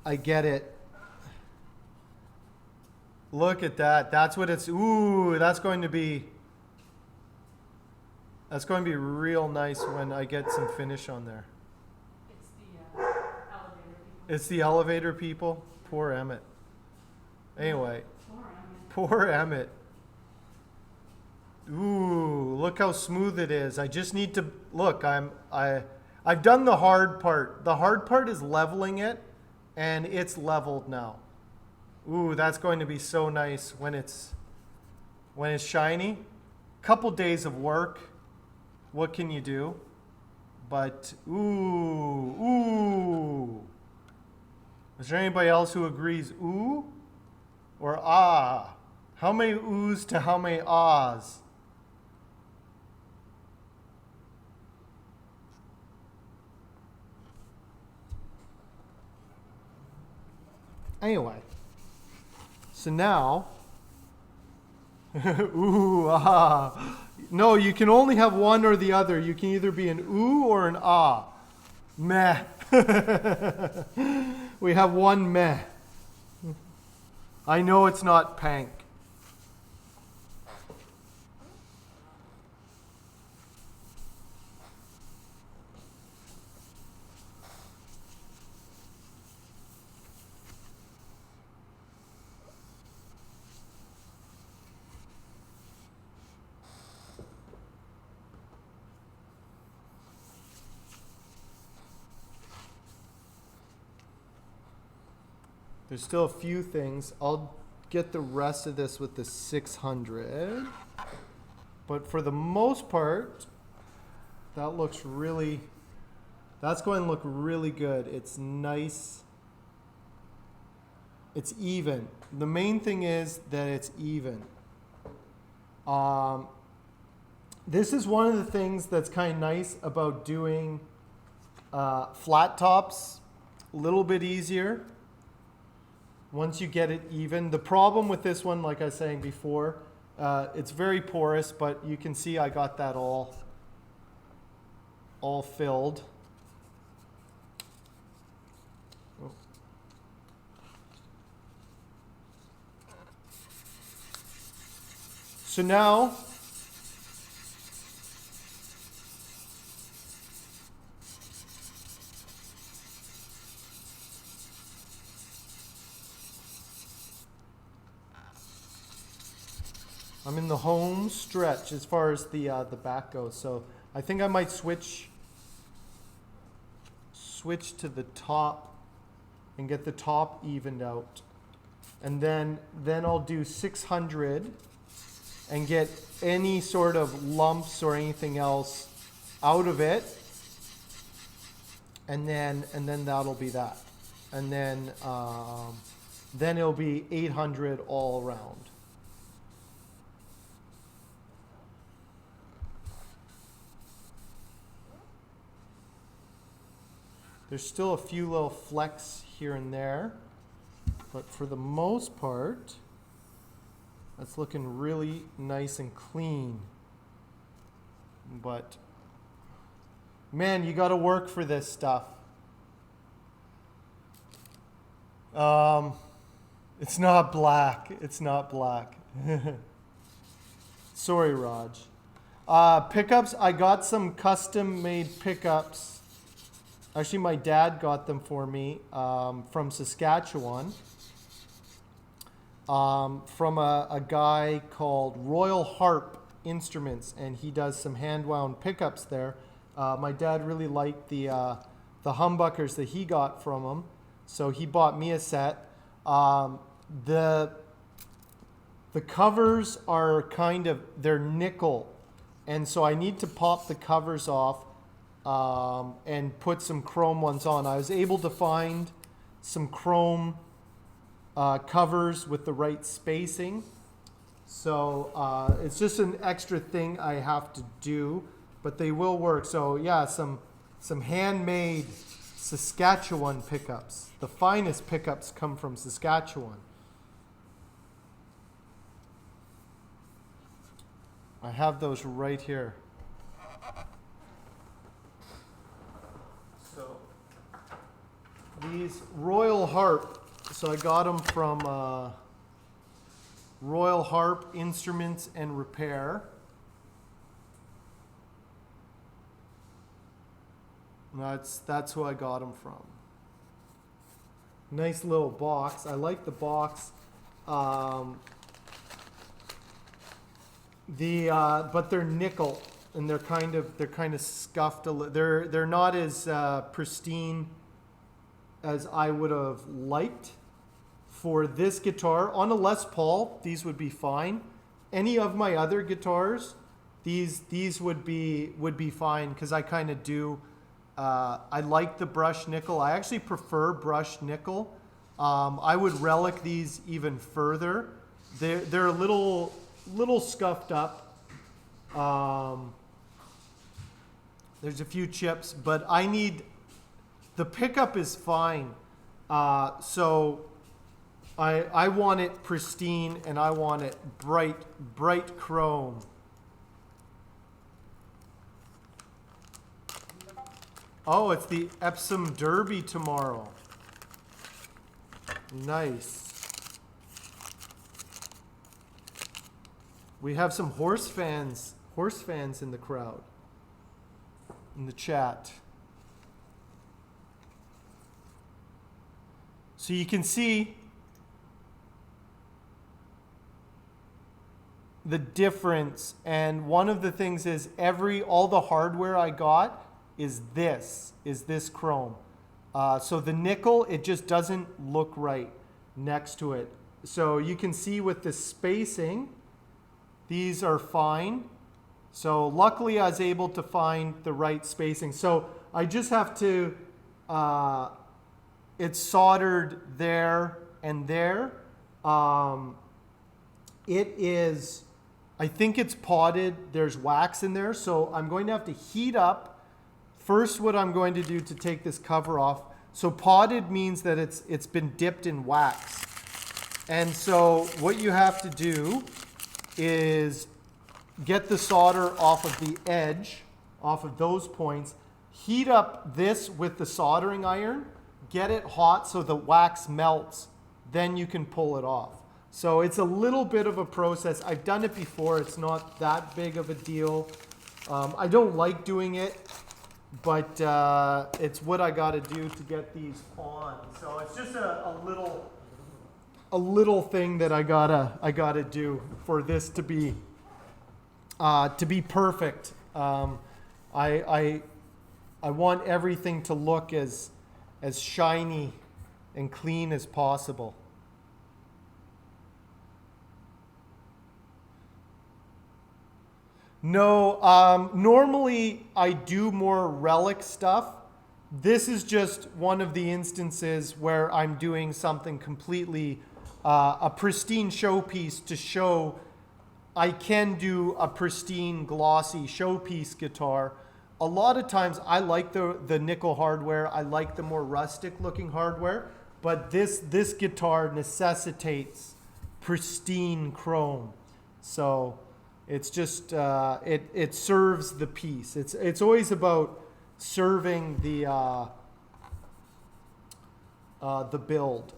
it. Look at that. That's what it's, ooh, that's going to be real nice when I get some finish on there. It's the elevator people. It's the elevator people. Poor Emmett. Anyway, Poor Emmett. poor Emmett. Ooh, look how smooth it is. I just need to look. I've done the hard part. The hard part is leveling it, and it's leveled now. Ooh, that's going to be so nice when it's shiny. Couple days of work. What can you do? But ooh. Is there anybody else who agrees ooh or ah? How many oohs to how many ahs? Anyway, so now, ooh, ah. No, you can only have one or the other. You can either be an ooh or an ah. Meh. We have one meh. I know it's not pank. There's still a few things. I'll get the rest of this with the 600. But for the most part, that looks really, that's going to look really good. It's nice. It's even. The main thing is that it's even. This is one of the things that's kind of nice about doing flat tops. A little bit easier once you get it even. The problem with this one, like I was saying before, it's very porous, but you can see I got that all filled. Oh. So now, I'm in the home stretch as far as the back goes. So I think I might switch to the top and get the top evened out. And then I'll do 600 and get any sort of lumps or anything else out of it. And then that'll be that. And then it'll be 800 all around. There's still a few little flecks here and there, but for the most part, that's looking really nice and clean. But man, you got to work for this stuff. It's not black. It's not black. Sorry, Raj. Pickups, I got some custom made pickups. Actually, my dad got them for me from Saskatchewan. From a guy called Royal Harp Instruments, and he does some hand-wound pickups there. My dad really liked the humbuckers that he got from him, so he bought me a set. The covers are they're nickel, and so I need to pop the covers off and put some chrome ones on. I was able to find some chrome covers with the right spacing. So it's just an extra thing I have to do, but they will work. So yeah, some handmade Saskatchewan pickups. The finest pickups come from Saskatchewan. I have those right here. So these Royal Harp, so I got them from Royal Harp Instruments and Repair. That's who I got them from. Nice little box. I like the box. But they're nickel, and they're kind of scuffed a little. They're not as pristine as I would have liked for this guitar. On a Les Paul, these would be fine. Any of my other guitars, these would be fine, because I kind of do. I like the brushed nickel. I actually prefer brushed nickel. I would relic these even further. They're a little scuffed up. There's a few chips, but the pickup is fine. So I want it pristine, and I want it bright chrome. Oh, it's the Epsom Derby tomorrow. Nice. We have some horse fans in the crowd, in the chat. So you can see the difference, and one of the things is all the hardware I got is this chrome. So the nickel, it just doesn't look right. next to it. So you can see with the spacing, these are fine. So luckily I was able to find the right spacing. So I just have to, it's soldered there and there. It is, I think it's potted. There's wax in there. So I'm going to have to heat up. First, what I'm going to do to take this cover off. So potted means that it's been dipped in wax. And so what you have to do is get the solder off of the edge, off of those points, heat up this with the soldering iron, get it hot so the wax melts, then you can pull it off. So it's a little bit of a process. I've done it before. It's not that big of a deal. I don't like doing it, but it's what I got to do to get these on. So it's just a little thing that I gotta do for this to be perfect. I want everything to look as shiny and clean as possible. No, normally I do more relic stuff. This is just one of the instances where I'm doing something completely, a pristine showpiece to show I can do a pristine, glossy showpiece guitar. A lot of times I like the nickel hardware. I like the more rustic looking hardware, but this guitar necessitates pristine chrome. So it's just, it serves the piece. It's always about serving the build.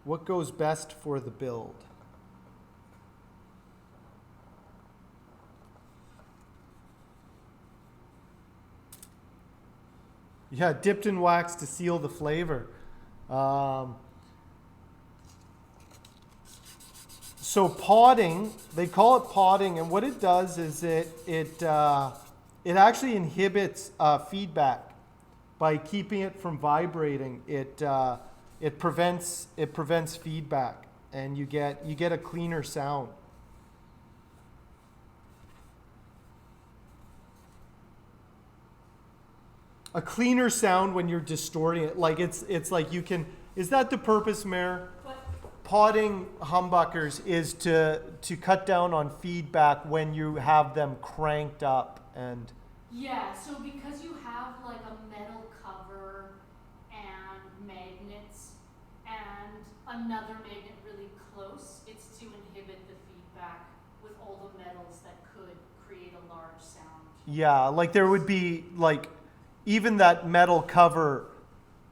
What goes best for the build? Yeah, dipped in wax to seal the flavor. So potting, they call it potting, and what it does is it actually inhibits feedback by keeping it from vibrating. It prevents feedback, and you get a cleaner sound. A cleaner sound when you're distorting it. Like it's like you can. Is that the purpose, Mayor? Potting humbuckers is to cut down on feedback when you have them cranked up and. Yeah, so because you have like a metal cover and magnets and another magnet really close, it's to inhibit the feedback with all the metals that could create a large sound. Yeah, like there would be like even that metal cover,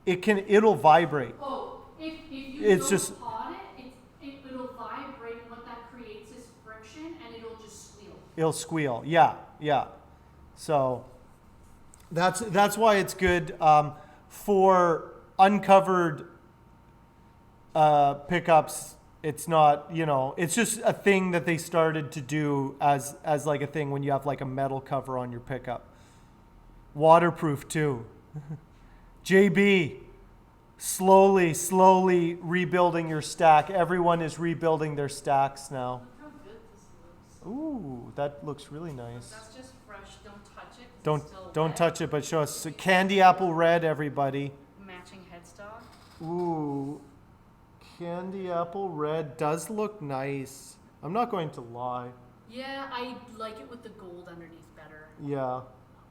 it'll vibrate. Oh, if you It's don't just pot it, it'll vibrate, and what that creates is friction, and it'll just squeal. it'll squeal. Yeah, yeah. So that's why it's good for uncovered pickups. It's not, it's just a thing that they started to do as like a thing when you have like a metal cover on your pickup. Waterproof too. JB, slowly rebuilding your stack. Everyone is rebuilding their stacks now. Look how good this looks. Ooh, that looks really nice. That's just fresh. Don't touch it. 'cause Don't it's still don't wet. touch it, but show us candy apple red, everybody. Matching headstock. Ooh, candy apple red does look nice. I'm not going to lie. Yeah, I like it with the gold underneath better. Yeah.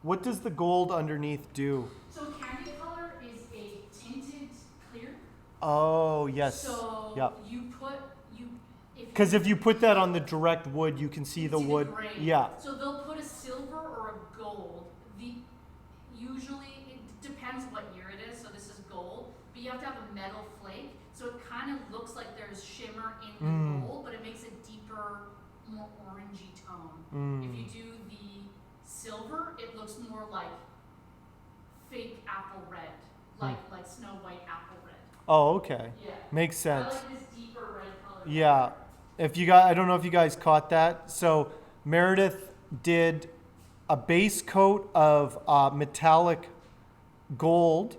What does the gold underneath do? So candy color is a tinted clear. Oh, yes. So Yep. Because if you put that on the direct wood, you can see the wood. grain. Yeah. So they'll put a silver or a gold. Usually it depends what year it is. So this is gold, but you have to have a metal flake. So it kind of looks like there's shimmer in the gold, but it makes a deeper, more orangey tone. If you do the silver, it looks more like fake apple red, like Snow White apple red. Oh, okay. Yeah. Makes sense. I like this deeper red color. Yeah. I don't know if you guys caught that. So Meredith did a base coat of metallic gold,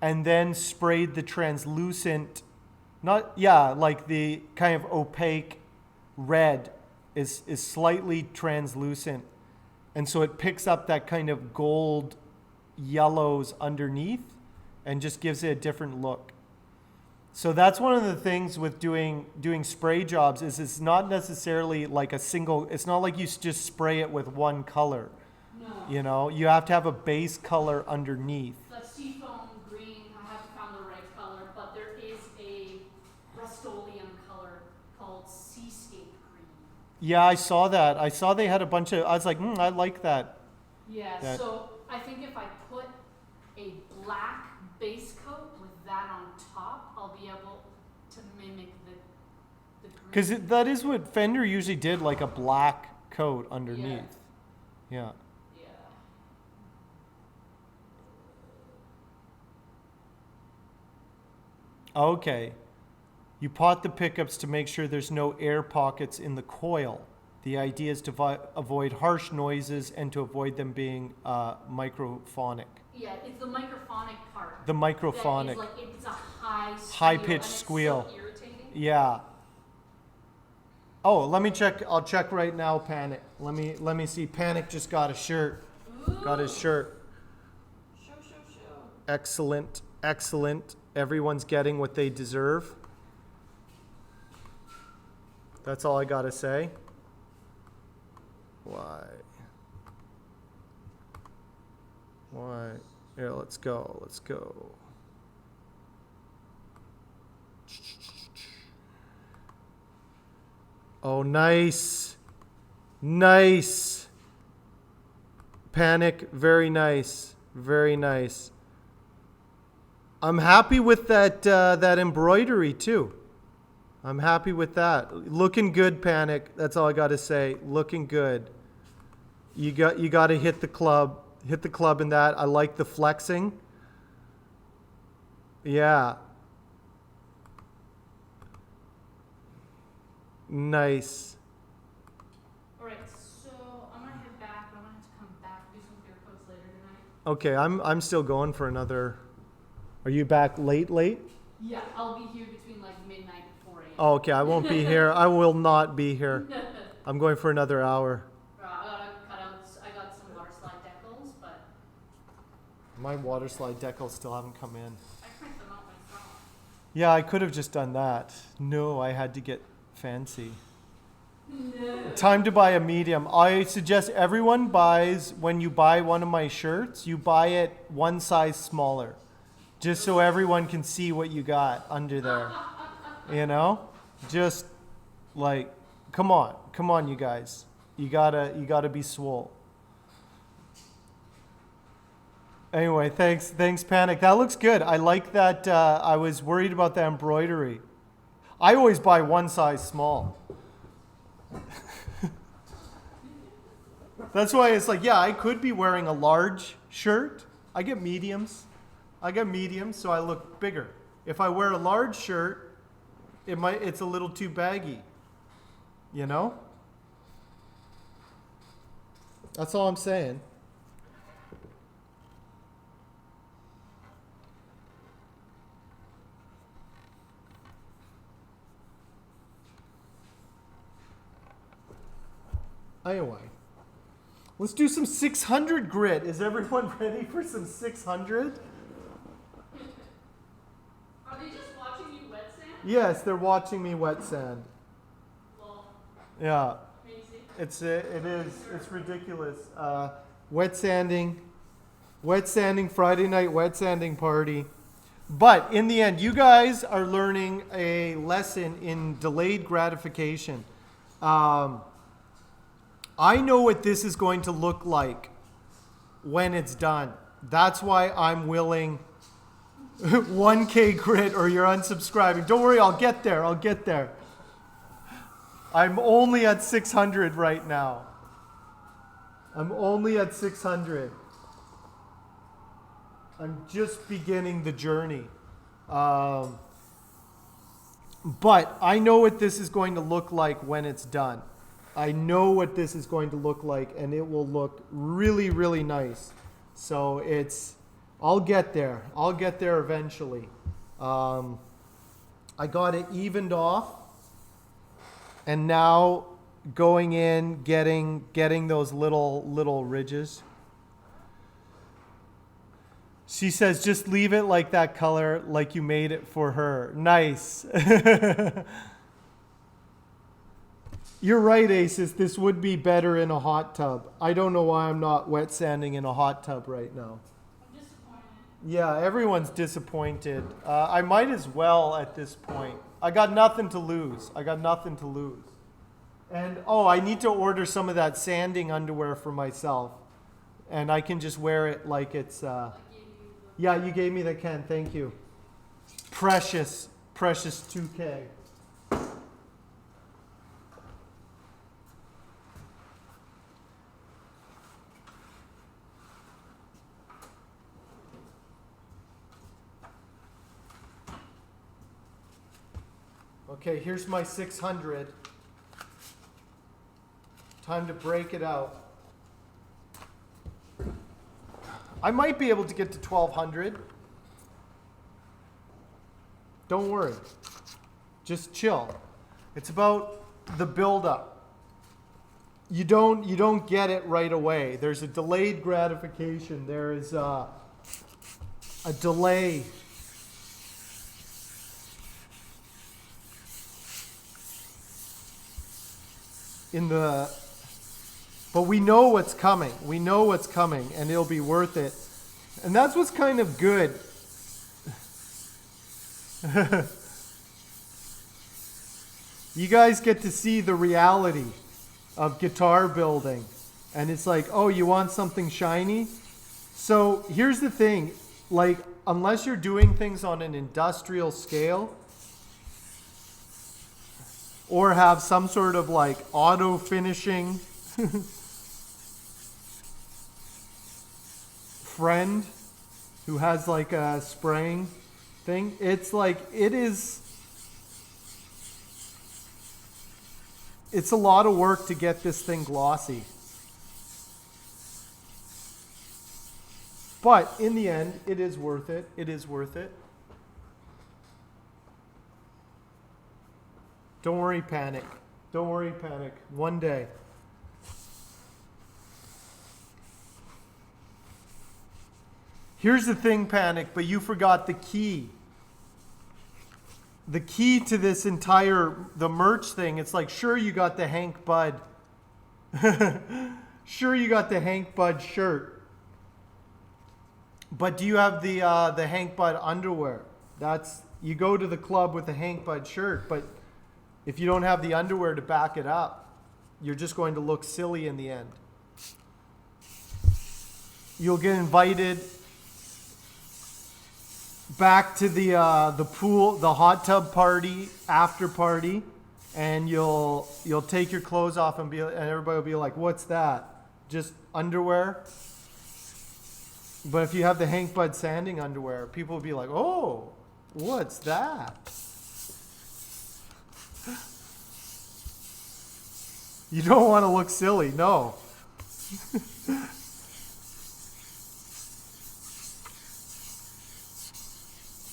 and then sprayed the translucent, like the kind of opaque red is slightly translucent. And so it picks up that kind of gold yellows underneath and just gives it a different look. So that's one of the things with doing spray jobs is it's not necessarily like it's not like you just spray it with one color. No. You know, you have to have a base color underneath. The seafoam green, I haven't found the right color, but there is a Rust-Oleum color called Seascape Green. Yeah, I saw that. I saw they had a bunch of, I was like, I like that. Yeah, That- so I think if I put a black base coat with that on top, I'll be able to mimic the green. Because that is what Fender usually did, like a black coat underneath. Yeah. Yeah. Okay. You pot the pickups to make sure there's no air pockets in the coil. The idea is to avoid harsh noises and to avoid them being microphonic. Yeah, it's the microphonic part. The microphonic. That is like, it's a high squeal, High-pitched and it's squeal. So irritating. Yeah. Oh, let me check. I'll check right now, Panic. Let me see. Panic just got a shirt. Got his shirt. Show. Excellent. Excellent. Everyone's getting what they deserve. That's all I gotta say. Why? Here, let's go. Oh, nice. Nice. Panic, very nice. Very nice. I'm happy with that embroidery too. I'm happy with that. Looking good, Panic. That's all I got to say. Looking good. You got to hit the club. Hit the club in that. I like the flexing. Yeah. Nice. All right, so I'm gonna head back. I'm gonna have to come back and do some beer coats later tonight. Okay, I'm still going for another. Are you back late? Yeah, I'll be here between like midnight and 4 a.m. Oh, okay, I won't be here. I will not be here. I'm going for another hour. I got some water slide decals, but My water slide decals still haven't come in. I print them out myself. Yeah, I could have just done that. No, I had to get fancy. No. Time to buy a medium. I suggest everyone buys, when you buy one of my shirts, you buy it one size smaller. Just so everyone can see what you got under there. You know? Just like, come on, you guys. You gotta be swole. Anyway, thanks, Panic. That looks good. I like that. I was worried about the embroidery. I always buy one size small. That's why it's like, yeah, I could be wearing a large shirt. I get mediums, so I look bigger. If I wear a large shirt, it's a little too baggy. You know? That's all I'm saying. Anyway, let's do some 600 grit. Is everyone ready for some 600? Are they just watching you wet sand? Yes, they're watching me wet sand. Well, Yeah, crazy. it is. It's ridiculous. Wet sanding, Friday night wet sanding party. But in the end, you guys are learning a lesson in delayed gratification. I know what this is going to look like when it's done. That's why I'm willing 1K grit or you're unsubscribing. Don't worry, I'll get there. I'm only at 600 right now. I'm just beginning the journey. But I know what this is going to look like when it's done. I know what this is going to look like, and it will look really, really nice. So I'll get there. I'll get there eventually. I got it evened off, and now going in, getting those little ridges. She says, just leave it like that color, like you made it for her. Nice. You're right, Aces. This would be better in a hot tub. I don't know why I'm not wet sanding in a hot tub right now. I'm disappointed. Yeah, everyone's disappointed. I might as well at this point. I got nothing to lose. And I need to order some of that sanding underwear for myself. And I can just wear it like it's... Yeah, you gave me the can. Thank you. Precious 2K. Okay, here's my 600. Time to break it out. I might be able to get to 1200. Don't worry. Just chill. It's about the build-up. You don't get it right away. There's a delayed gratification. There is a delay. But we know what's coming. And it'll be worth it. And that's what's kind of good. You guys get to see the reality of guitar building. And it's like, oh, you want something shiny? So here's the thing. Like, unless you're doing things on an industrial scale, or have some sort of like auto finishing friend who has like a spraying thing, it's a lot of work to get this thing glossy. But in the end, it is worth it. Don't worry, panic. One day. Here's the thing, Panic, but you forgot the key. The key to this the merch thing, it's like, sure, you got the Hank Bud. Sure, you got the Hank Bud shirt. But do you have the Hank Bud underwear? You go to the club with the Hank Bud shirt, but if you don't have the underwear to back it up, you're just going to look silly in the end. You'll get invited back to the pool, the hot tub party, after party, and you'll take your clothes off and everybody will be like, "What's that? Just underwear?" But if you have the Hank Bud sanding underwear, people will be like, "Oh, what's that?" You don't want to look silly, no.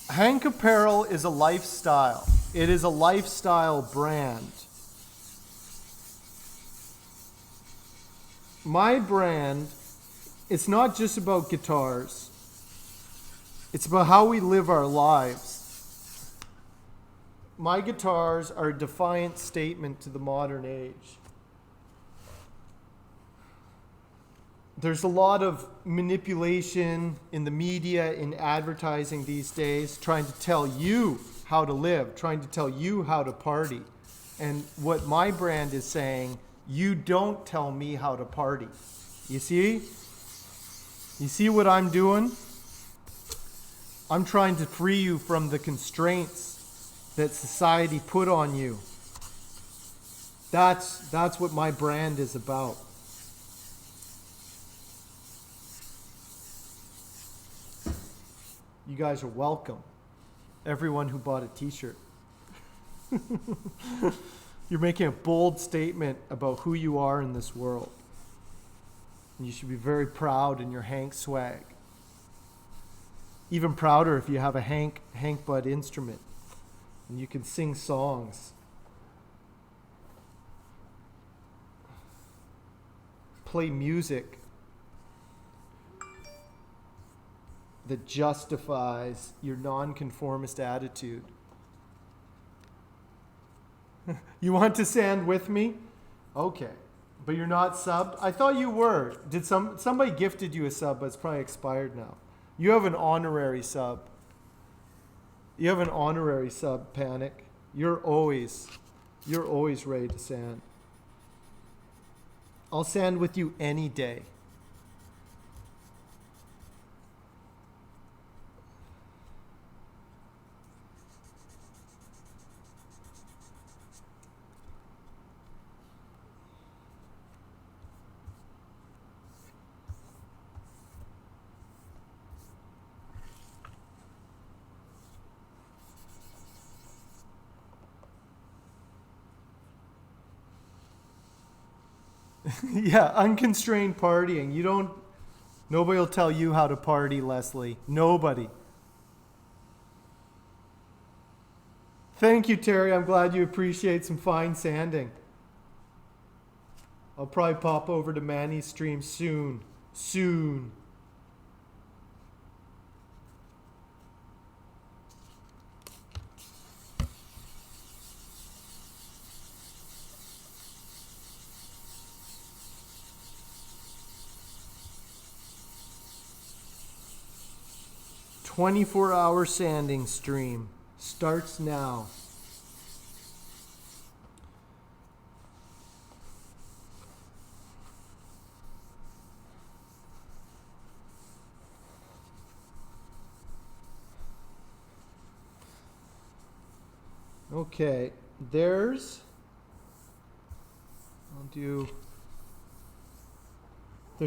Hank Apparel is a lifestyle. It is a lifestyle brand. My brand, it's not just about guitars. It's about how we live our lives. My guitars are a defiant statement to the modern age. There's a lot of manipulation in the media, in advertising these days, trying to tell you how to live, trying to tell you how to party. And what my brand is saying, you don't tell me how to party. You see? You see what I'm doing? I'm trying to free you from the constraints that society put on you. That's what my brand is about. You guys are welcome. Everyone who bought a t-shirt. You're making a bold statement about who you are in this world. And you should be very proud in your Hank swag. even prouder if you have a Hank Bud instrument and you can sing songs. Play music that justifies your nonconformist attitude. You want to sand with me? Okay. But you're not subbed? I thought you were. Did somebody gifted you a sub, but it's probably expired now. You have an honorary sub. You have an honorary sub, Panic. You're always ready to sand. I'll sand with you any day. Yeah, unconstrained partying. Nobody will tell you how to party, Leslie. Nobody. Thank you, Terry. I'm glad you appreciate some fine sanding. I'll probably pop over to Manny's stream soon. Soon. "24-hour sanding stream starts now." Okay, there's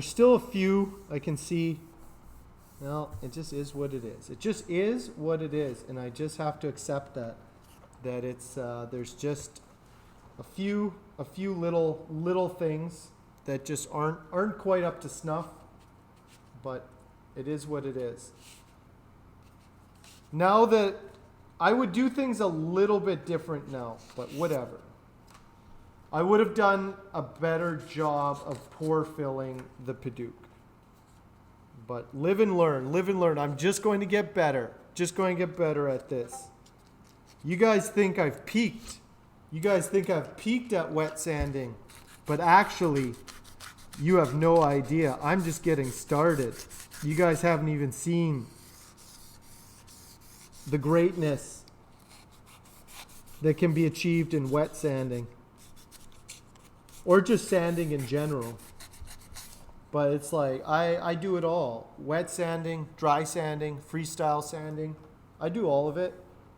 still a few I can see. No, it just is what it is. It just is what it is, and I just have to accept that it's there's just a few little things that just aren't quite up to snuff, but it is what it is. Now that I would do things a little bit different now, but whatever. I would have done a better job of pore filling the Padauk. But live and learn. I'm just going to get better. Just going to get better at this. You guys think I've peaked. You guys think I've peaked at wet sanding. But actually, you have no idea. I'm just getting started. You guys haven't even seen the greatness that can be achieved in wet sanding. Or just sanding in general. But it's like, I do it all. Wet sanding, dry sanding, freestyle sanding. I do all of it.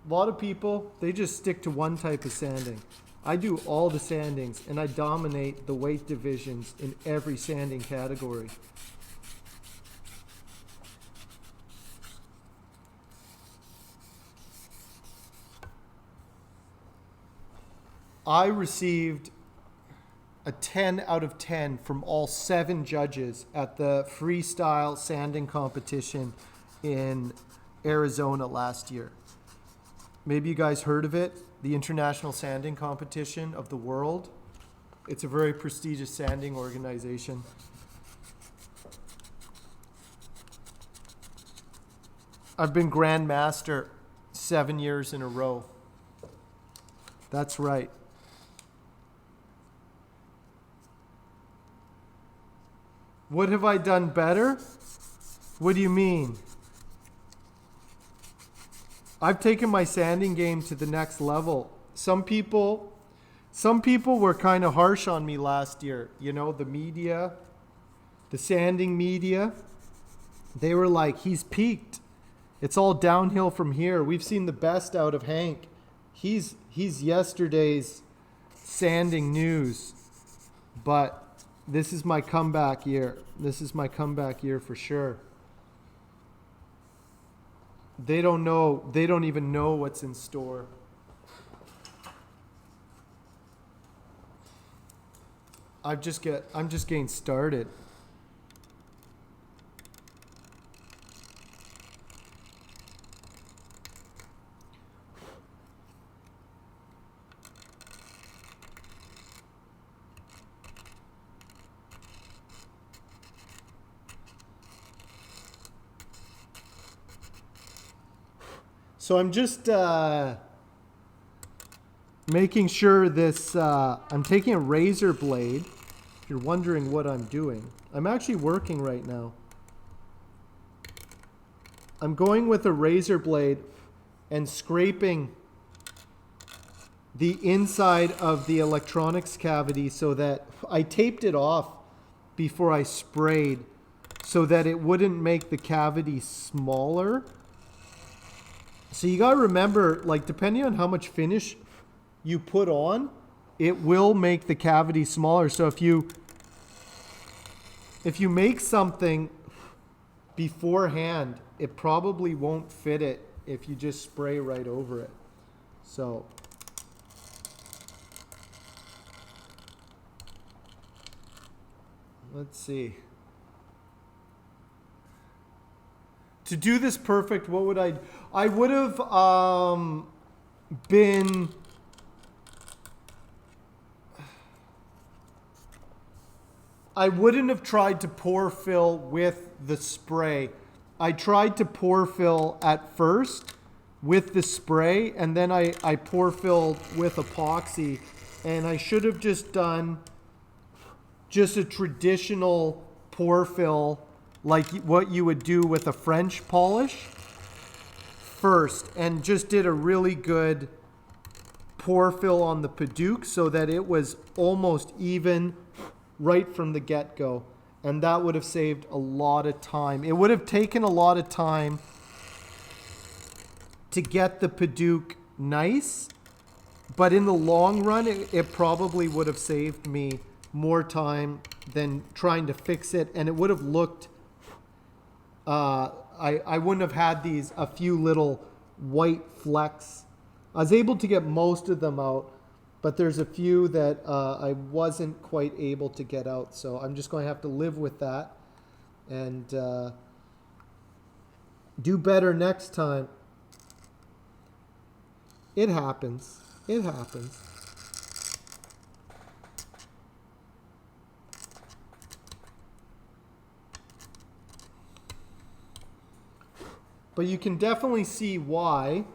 A lot of people, they just stick to one type of sanding. I do all the sandings, and I dominate the weight divisions in every sanding category. I received a 10 out of 10 from all 7 judges at the freestyle sanding competition in Arizona last year. Maybe you guys heard of it, the International Sanding Competition of the World. It's a very prestigious sanding organization. I've been Grand Master 7 years in a row. That's right. What have I done better? What do you mean? I've taken my sanding game to the next level. Some people were kind of harsh on me last year. You know, the media, the sanding media, they were like, he's peaked. It's all downhill from here. We've seen the best out of Hank. He's yesterday's sanding news. But this is my comeback year. This is my comeback year for sure. They don't know. They don't even know what's in store. I'm just getting started. So I'm just making sure this, I'm taking a razor blade. If you're wondering what I'm doing, I'm actually working right now. I'm going with a razor blade and scraping the inside of the electronics cavity so that I taped it off before I sprayed so that it wouldn't make the cavity smaller. So you gotta remember, like, depending on how much finish you put on, it will make the cavity smaller. So if you make something beforehand, it probably won't fit it if you just spray right over it. So let's see. To do this perfect, what would I would have been I wouldn't have tried to pour fill with the spray. I tried to pour fill at first with the spray, and then I pour filled with epoxy, and I should have just done just a traditional pour fill like what you would do with a French polish first, and just did a really good pour fill on the Padauk so that it was almost even right from the get-go, and that would have saved a lot of time. It would have taken a lot of time to get the Padauk nice, but in the long run, it probably would have saved me more time than trying to fix it, and it would have looked, I wouldn't have had a few little white flecks. I was able to get most of them out, but there's a few that I wasn't quite able to get out, so I'm just going to have to live with that and do better next time. It happens. It happens. But you can definitely see why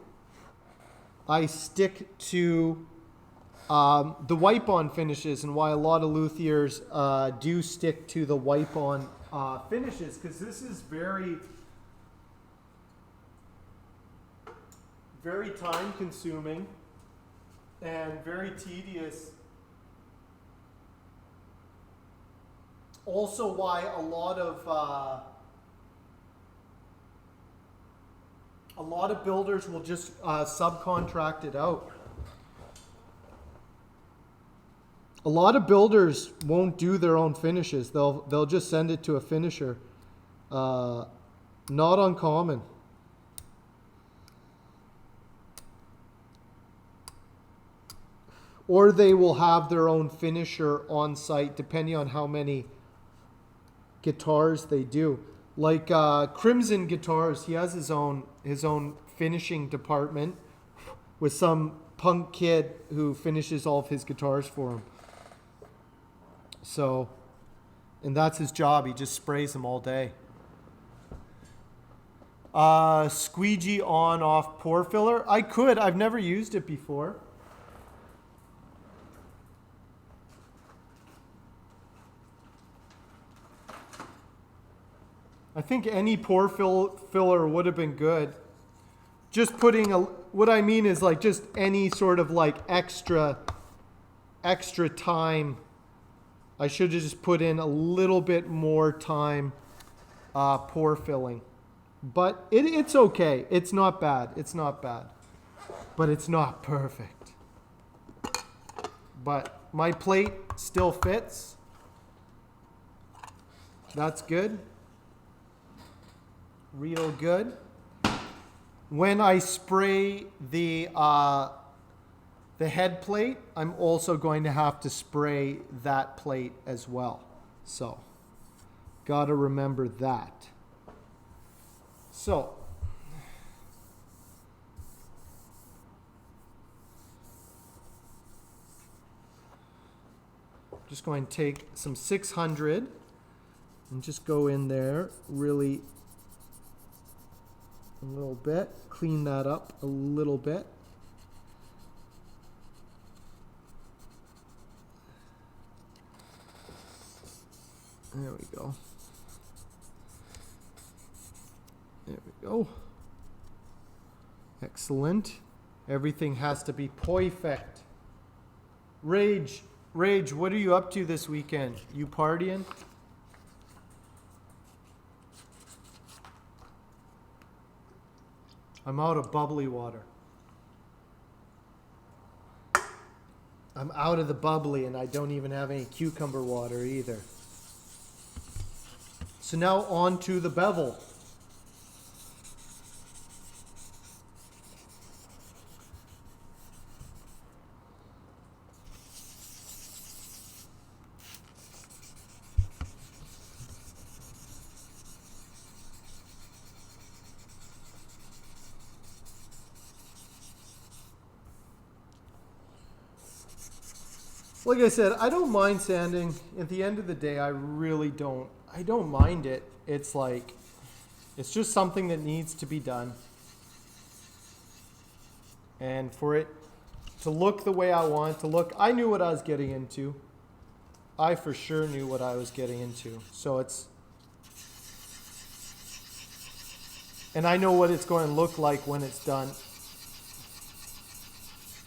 I stick to the wipe-on finishes, and why a lot of luthiers do stick to the wipe-on finishes, because this is very, very time-consuming and very tedious. Also, why a lot of builders will just subcontract it out. A lot of builders won't do their own finishes. They'll just send it to a finisher. Not uncommon. Or they will have their own finisher on site, depending on how many guitars they do. Like Crimson Guitars, he has his own finishing department with some punk kid who finishes all of his guitars for him. So, and that's his job. He just sprays them all day. Squeegee on-off pour filler. I could. I've never used it before. I think any pour filler would have been good. Just putting what I mean is like just any sort of like extra time. I should have just put in a little bit more time pour filling. But it's okay. It's not bad. It's not bad. But it's not perfect. But my plate still fits. That's good. Real good. When I spray the head plate, I'm also going to have to spray that plate as well. So, gotta remember that. So, just going to take some 600 and just go in there really a little bit, clean that up a little bit. There we go. There we go. Excellent. Everything has to be perfect. Rage, what are you up to this weekend? You partying? I'm out of bubbly water. I'm out of the bubbly and I don't even have any cucumber water either. So now on to the bevel. Like I said, I don't mind sanding. At the end of the day, I really don't. I don't mind it. It's like, it's just something that needs to be done. And for it to look the way I want it to look, I knew what I was getting into. I for sure knew what I was getting into. So it's, and I know what it's going to look like when it's done.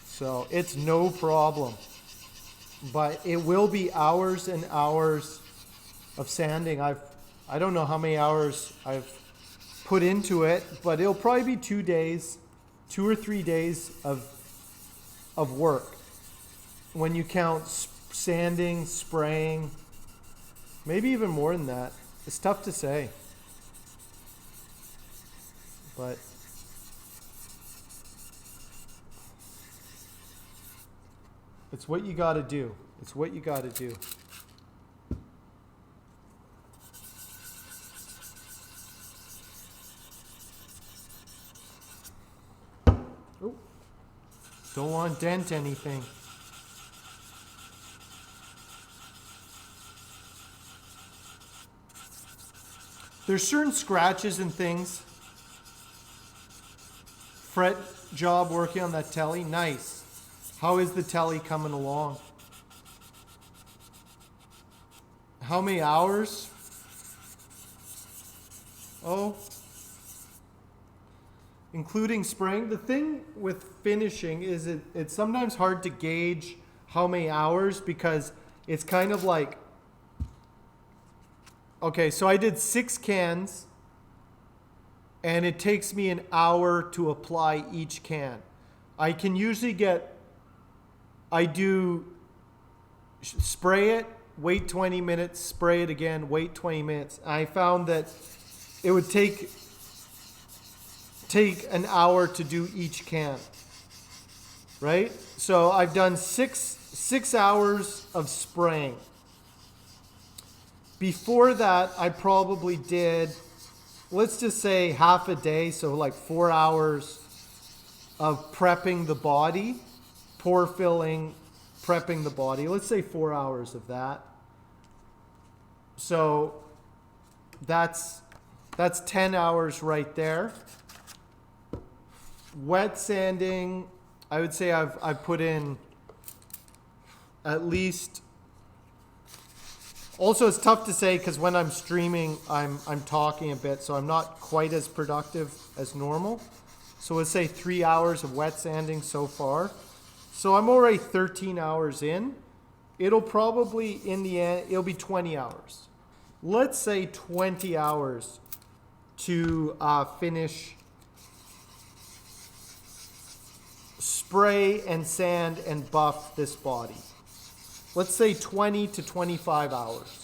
So it's no problem. But it will be hours and hours of sanding. I don't know how many hours I've put into it, but it'll probably be 2 days, 2 or 3 days of work. When you count sanding, spraying, maybe even more than that. It's tough to say. But it's what you got to do. It's what you got to do. Oh, don't want to dent anything. There's certain scratches and things. Fret job working on that telly. Nice. How is the telly coming along? How many hours? Oh. Including spraying. The thing with finishing is it's sometimes hard to gauge how many hours because it's kind of like, okay, so I did 6 cans and it takes me an hour to apply each can. I can usually I do spray it, wait 20 minutes, spray it again, wait 20 minutes. I found that it would take an hour to do each can, right? So I've done six hours of spraying. Before that, I probably did, let's just say half a day, so like 4 hours of prepping the body. Pore filling, prepping the body. Let's say 4 hours of that. So that's 10 hours right there. Wet sanding, I would say I've put in at least. Also, it's tough to say because when I'm streaming, I'm talking a bit, so I'm not quite as productive as normal. So let's say 3 hours of wet sanding so far. So I'm already 13 hours in. It'll probably, in the end, it'll be 20 hours. Let's say 20 hours to finish, spray and sand and buff this body. Let's say 20 to 25 hours.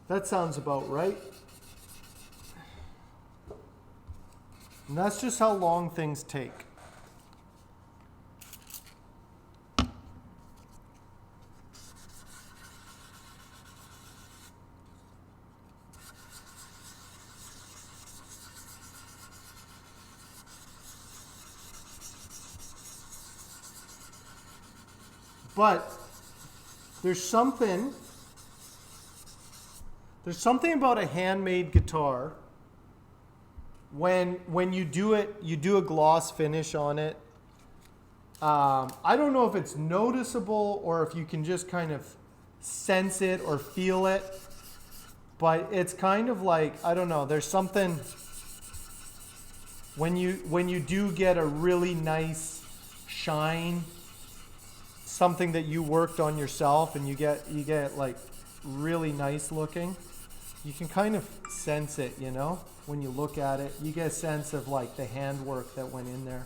That sounds about right. And that's just how long things take. But there's something about a handmade guitar. When you do it, you do a gloss finish on it. I don't know if it's noticeable or if you can just kind of sense it or feel it, but it's kind of like, I don't know, there's something when you do get a really nice shine, something that you worked on yourself, and you get like really nice looking, you can kind of sense it, you know, when you look at it. You get a sense of like the handwork that went in there.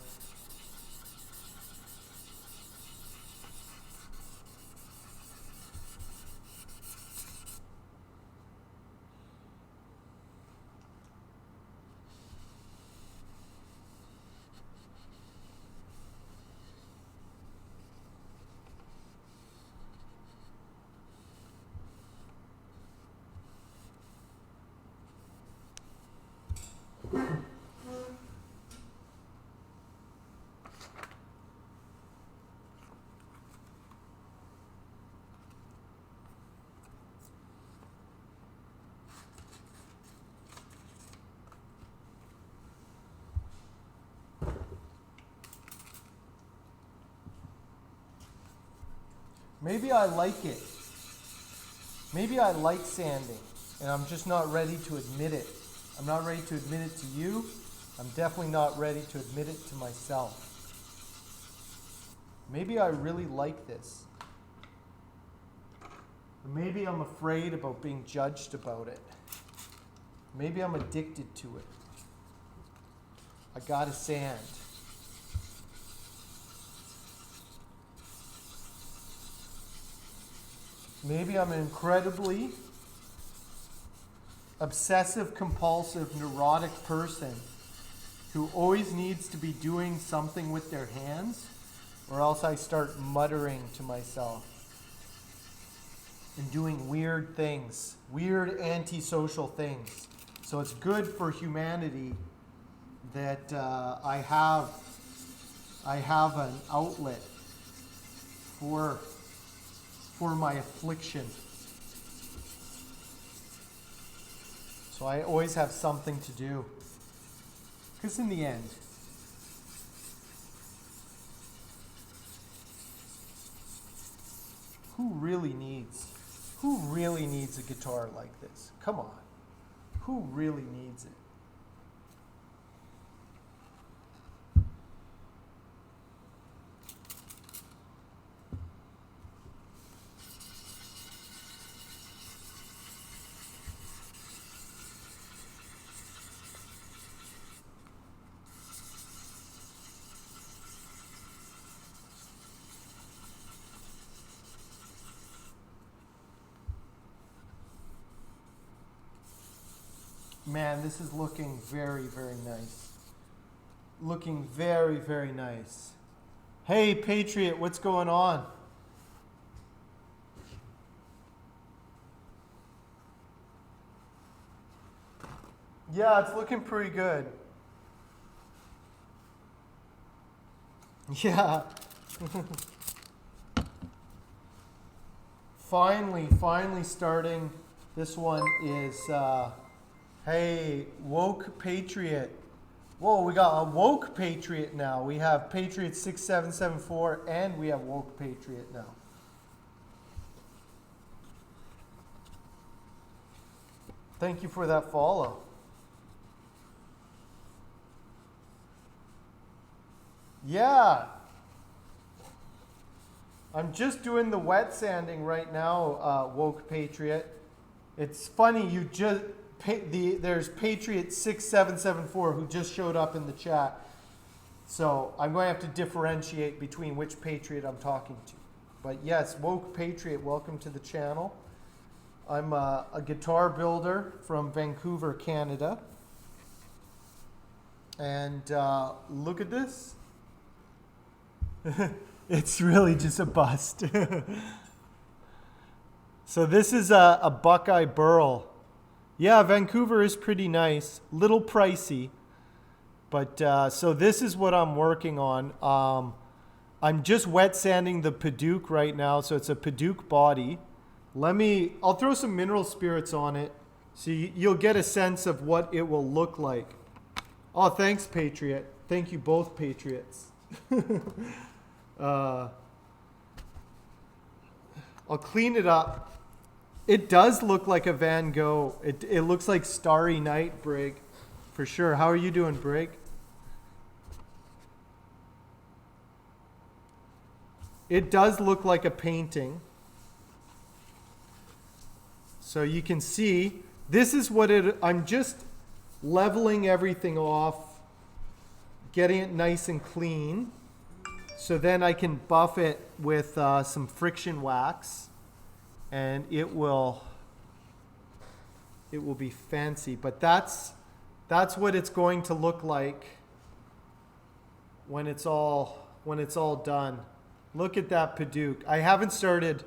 Maybe I like it. Maybe I like sanding, and I'm just not ready to admit it. I'm not ready to admit it to you. I'm definitely not ready to admit it to myself. Maybe I really like this. Or maybe I'm afraid about being judged about it. Maybe I'm addicted to it. I gotta sand. Maybe I'm an incredibly obsessive, compulsive, neurotic person who always needs to be doing something with their hands, or else I start muttering to myself and doing weird things, weird antisocial things. So it's good for humanity that I have an outlet for my affliction. So I always have something to do. Because in the end, who really needs a guitar like this? Come on. Who really needs it? Man, this is looking very, very nice. Looking very, very nice. Hey, Patriot, what's going on? Yeah, it's looking pretty good. Yeah. Finally starting. This one is... Hey, Woke Patriot. Whoa, we got a Woke Patriot now. We have Patriot 6774 and we have Woke Patriot now. Thank you for that follow. Yeah. I'm just doing the wet sanding right now, Woke Patriot. It's funny, there's Patriot 6774 who just showed up in the chat. So I'm going to have to differentiate between which Patriot I'm talking to. But yes, Woke Patriot, welcome to the channel. I'm a guitar builder from Vancouver, Canada. And look at this. It's really just a bust. So this is a Buckeye Burl. Yeah, Vancouver is pretty nice. Little pricey. But so this is what I'm working on. I'm just wet sanding the Padauk right now. So it's a Padauk body. I'll throw some mineral spirits on it. So you'll get a sense of what it will look like. Oh, thanks, Patriot. Thank you both, Patriots. I'll clean it up. It does look like a Van Gogh. It looks like Starry Night, Brig, for sure. How are you doing, Brig? It does look like a painting. So you can see, this is what I'm just leveling everything off, getting it nice and clean. So then I can buff it with some friction wax. And it will be fancy, but that's what it's going to look like when it's all done. Look at that Padauk. I haven't started.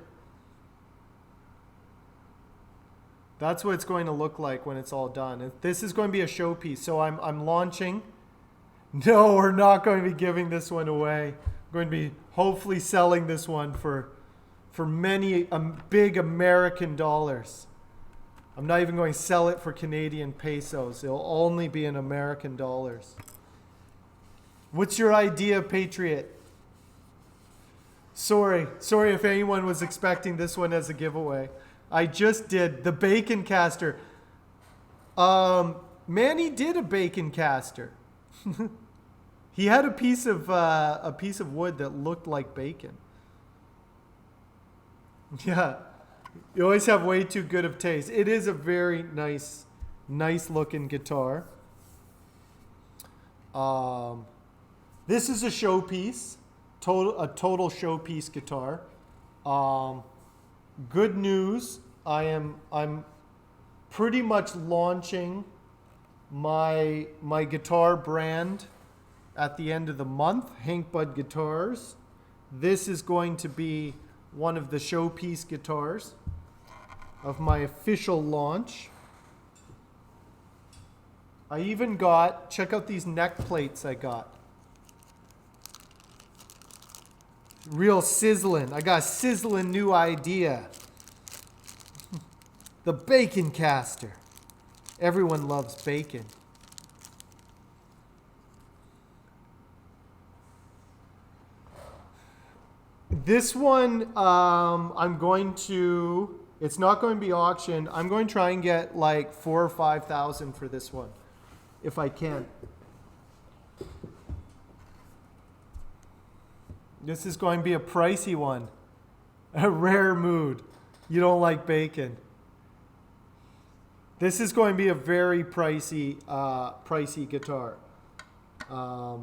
That's what it's going to look like when it's all done. This is going to be a showpiece. So I'm launching. No, we're not going to be giving this one away. I'm going to be hopefully selling this one for many big American dollars. I'm not even going to sell it for Canadian pesos. It'll only be in American dollars. What's your idea, Patriot? Sorry if anyone was expecting this one as a giveaway. I just did the bacon caster. Manny did a bacon caster. He had a piece of wood that looked like bacon. Yeah, you always have way too good of taste. It is a very nice looking guitar. This is a showpiece, a total showpiece guitar. Good news, I'm pretty much launching my guitar brand at the end of the month, Hank Bud Guitars. This is going to be one of the showpiece guitars of my official launch. I even got, check out these neck plates I got. Real sizzling. I got a sizzling new idea. The bacon caster. Everyone loves bacon. This one, it's not going to be auctioned. I'm going to try and get like 4,000 or 5,000 for this one, if I can. This is going to be a pricey one. A rare mood. You don't like bacon. This is going to be a very pricey guitar. I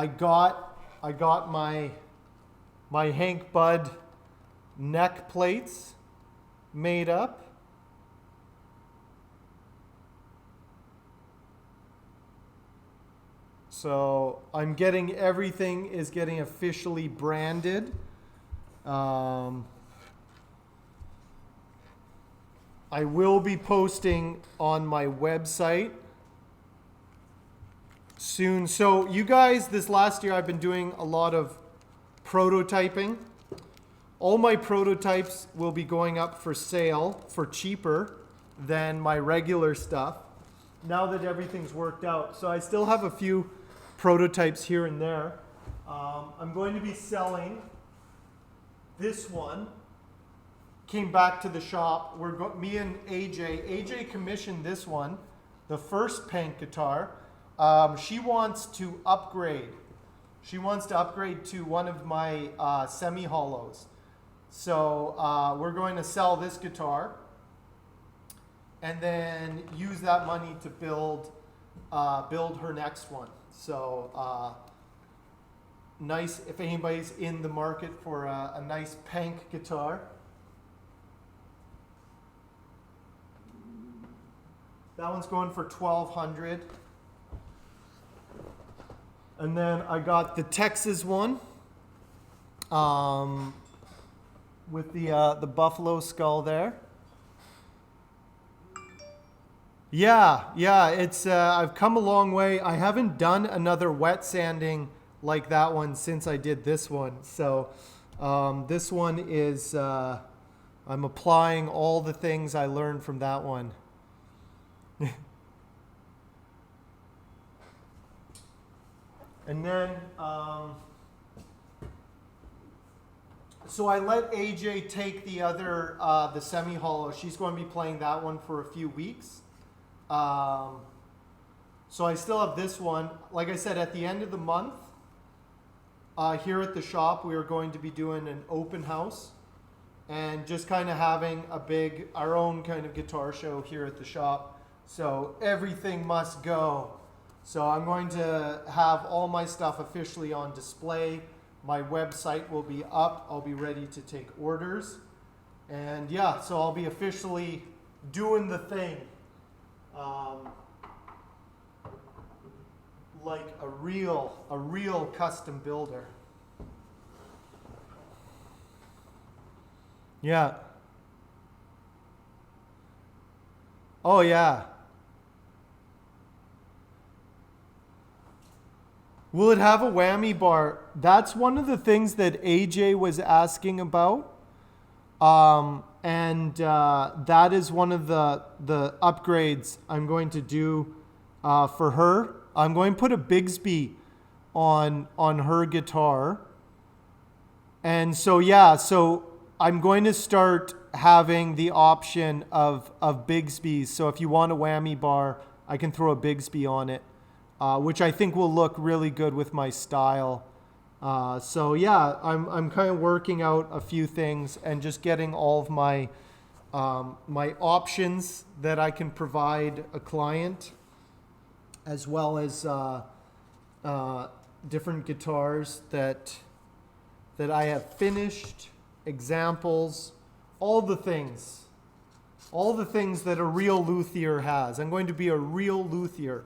got my Hank Bud neck plates made up. So everything is getting officially branded. I will be posting on my website soon. So you guys, this last year I've been doing a lot of prototyping. All my prototypes will be going up for sale for cheaper than my regular stuff now that everything's worked out. So I still have a few prototypes here and there. I'm going to be selling this one. Came back to the shop. Me and AJ commissioned this one, the first Pank guitar. She wants to upgrade. She wants to upgrade to one of my semi-hollows. So we're going to sell this guitar and then use that money to build her next one. So nice if anybody's in the market for a nice Pank guitar. That one's going for $1,200. And then I got the Texas one, with the buffalo skull there. Yeah, it's I've come a long way. I haven't done another wet sanding like that one since I did this one. So this one is I'm applying all the things I learned from that one. And then, so I let AJ take the other, the semi-hollow. She's going to be playing that one for a few weeks. So I still have this one. Like I said, at the end of the month, here at the shop, we are going to be doing an open house and just kind of having our own kind of guitar show here at the shop. So everything must go. So I'm going to have all my stuff officially on display. My website will be up. I'll be ready to take orders. And yeah, so I'll be officially doing the thing. Like a real custom builder. Yeah. Oh yeah. Will it have a whammy bar? That's one of the things that AJ was asking about. That is one of the upgrades I'm going to do for her. I'm going to put a Bigsby on her guitar. And so, yeah, so I'm going to start having the option of Bigsby's. So if you want a whammy bar, I can throw a Bigsby on it. Which I think will look really good with my style. So yeah, I'm kind of working out a few things and just getting all of my my options that I can provide a client, as well as different guitars that I have finished, examples, all the things that a real luthier has. I'm going to be a real luthier.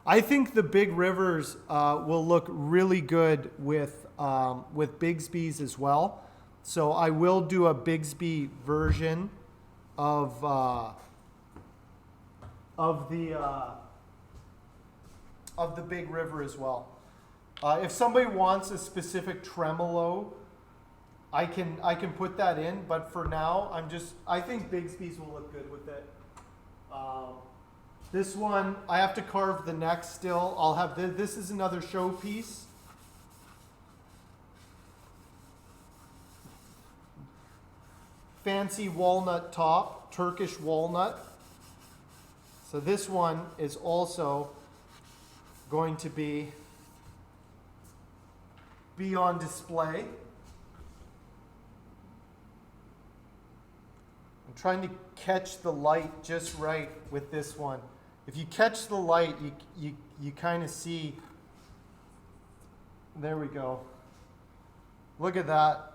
I think the Big Rivers will look really good with Bigsby's as well. So I will do a Bigsby version of the Big River as well. If somebody wants a specific tremolo, I can put that in. But for now, I think Bigsby's will look good with it. This one, I have to carve the neck still. I'll have this is another showpiece. Fancy walnut top, Turkish walnut. So this one is also going to be on display. I'm trying to catch the light just right with this one. If you catch the light, you kind of see. There we go. Look at that.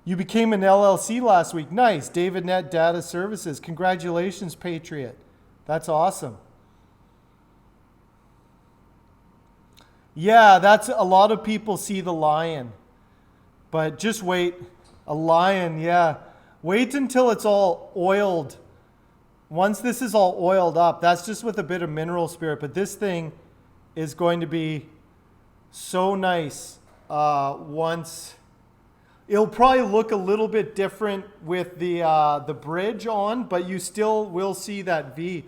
You became an LLC last week. Nice. DavidNet Data Services. Congratulations, Patriot. That's awesome. Yeah, that's a lot of people see the lion. But just wait. A lion, yeah. Wait until it's all oiled. Once this is all oiled up, that's just with a bit of mineral spirit. But this thing is going to be so nice once. It'll probably look a little bit different with the bridge on, but you still will see that V.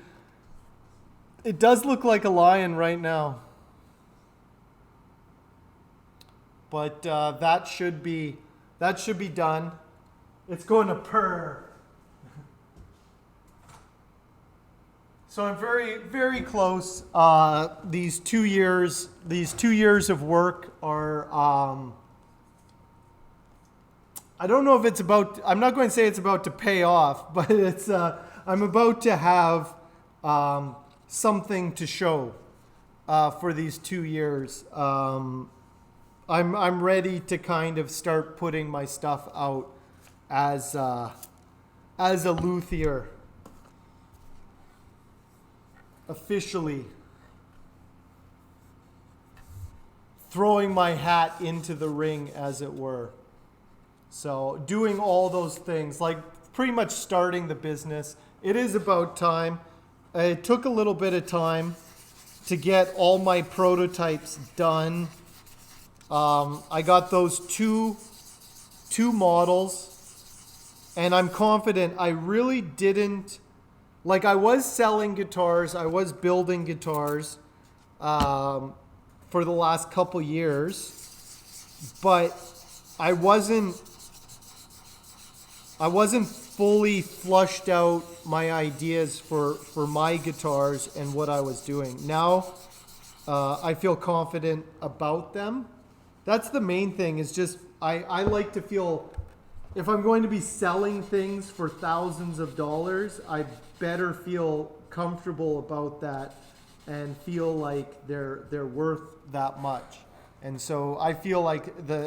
It does look like a lion right now. But that should be done. It's going to purr. So I'm very, very close. These 2 years of work are. I don't know if it's about. I'm not going to say it's about to pay off, but it's. I'm about to have something to show for these 2 years. I'm ready to kind of start putting my stuff out as a luthier. officially throwing my hat into the ring, as it were. So doing all those things, like pretty much starting the business. It is about time. It took a little bit of time to get all my prototypes done. I got those two models, and I'm confident I really didn't, like, I was selling guitars, I was building guitars for the last couple years, but I wasn't fully flushed out my ideas for my guitars and what I was doing. Now I feel confident about them. That's the main thing, is just I like to feel, if I'm going to be selling things for thousands of dollars, I better feel comfortable about that and feel like they're worth that much. And so I feel like the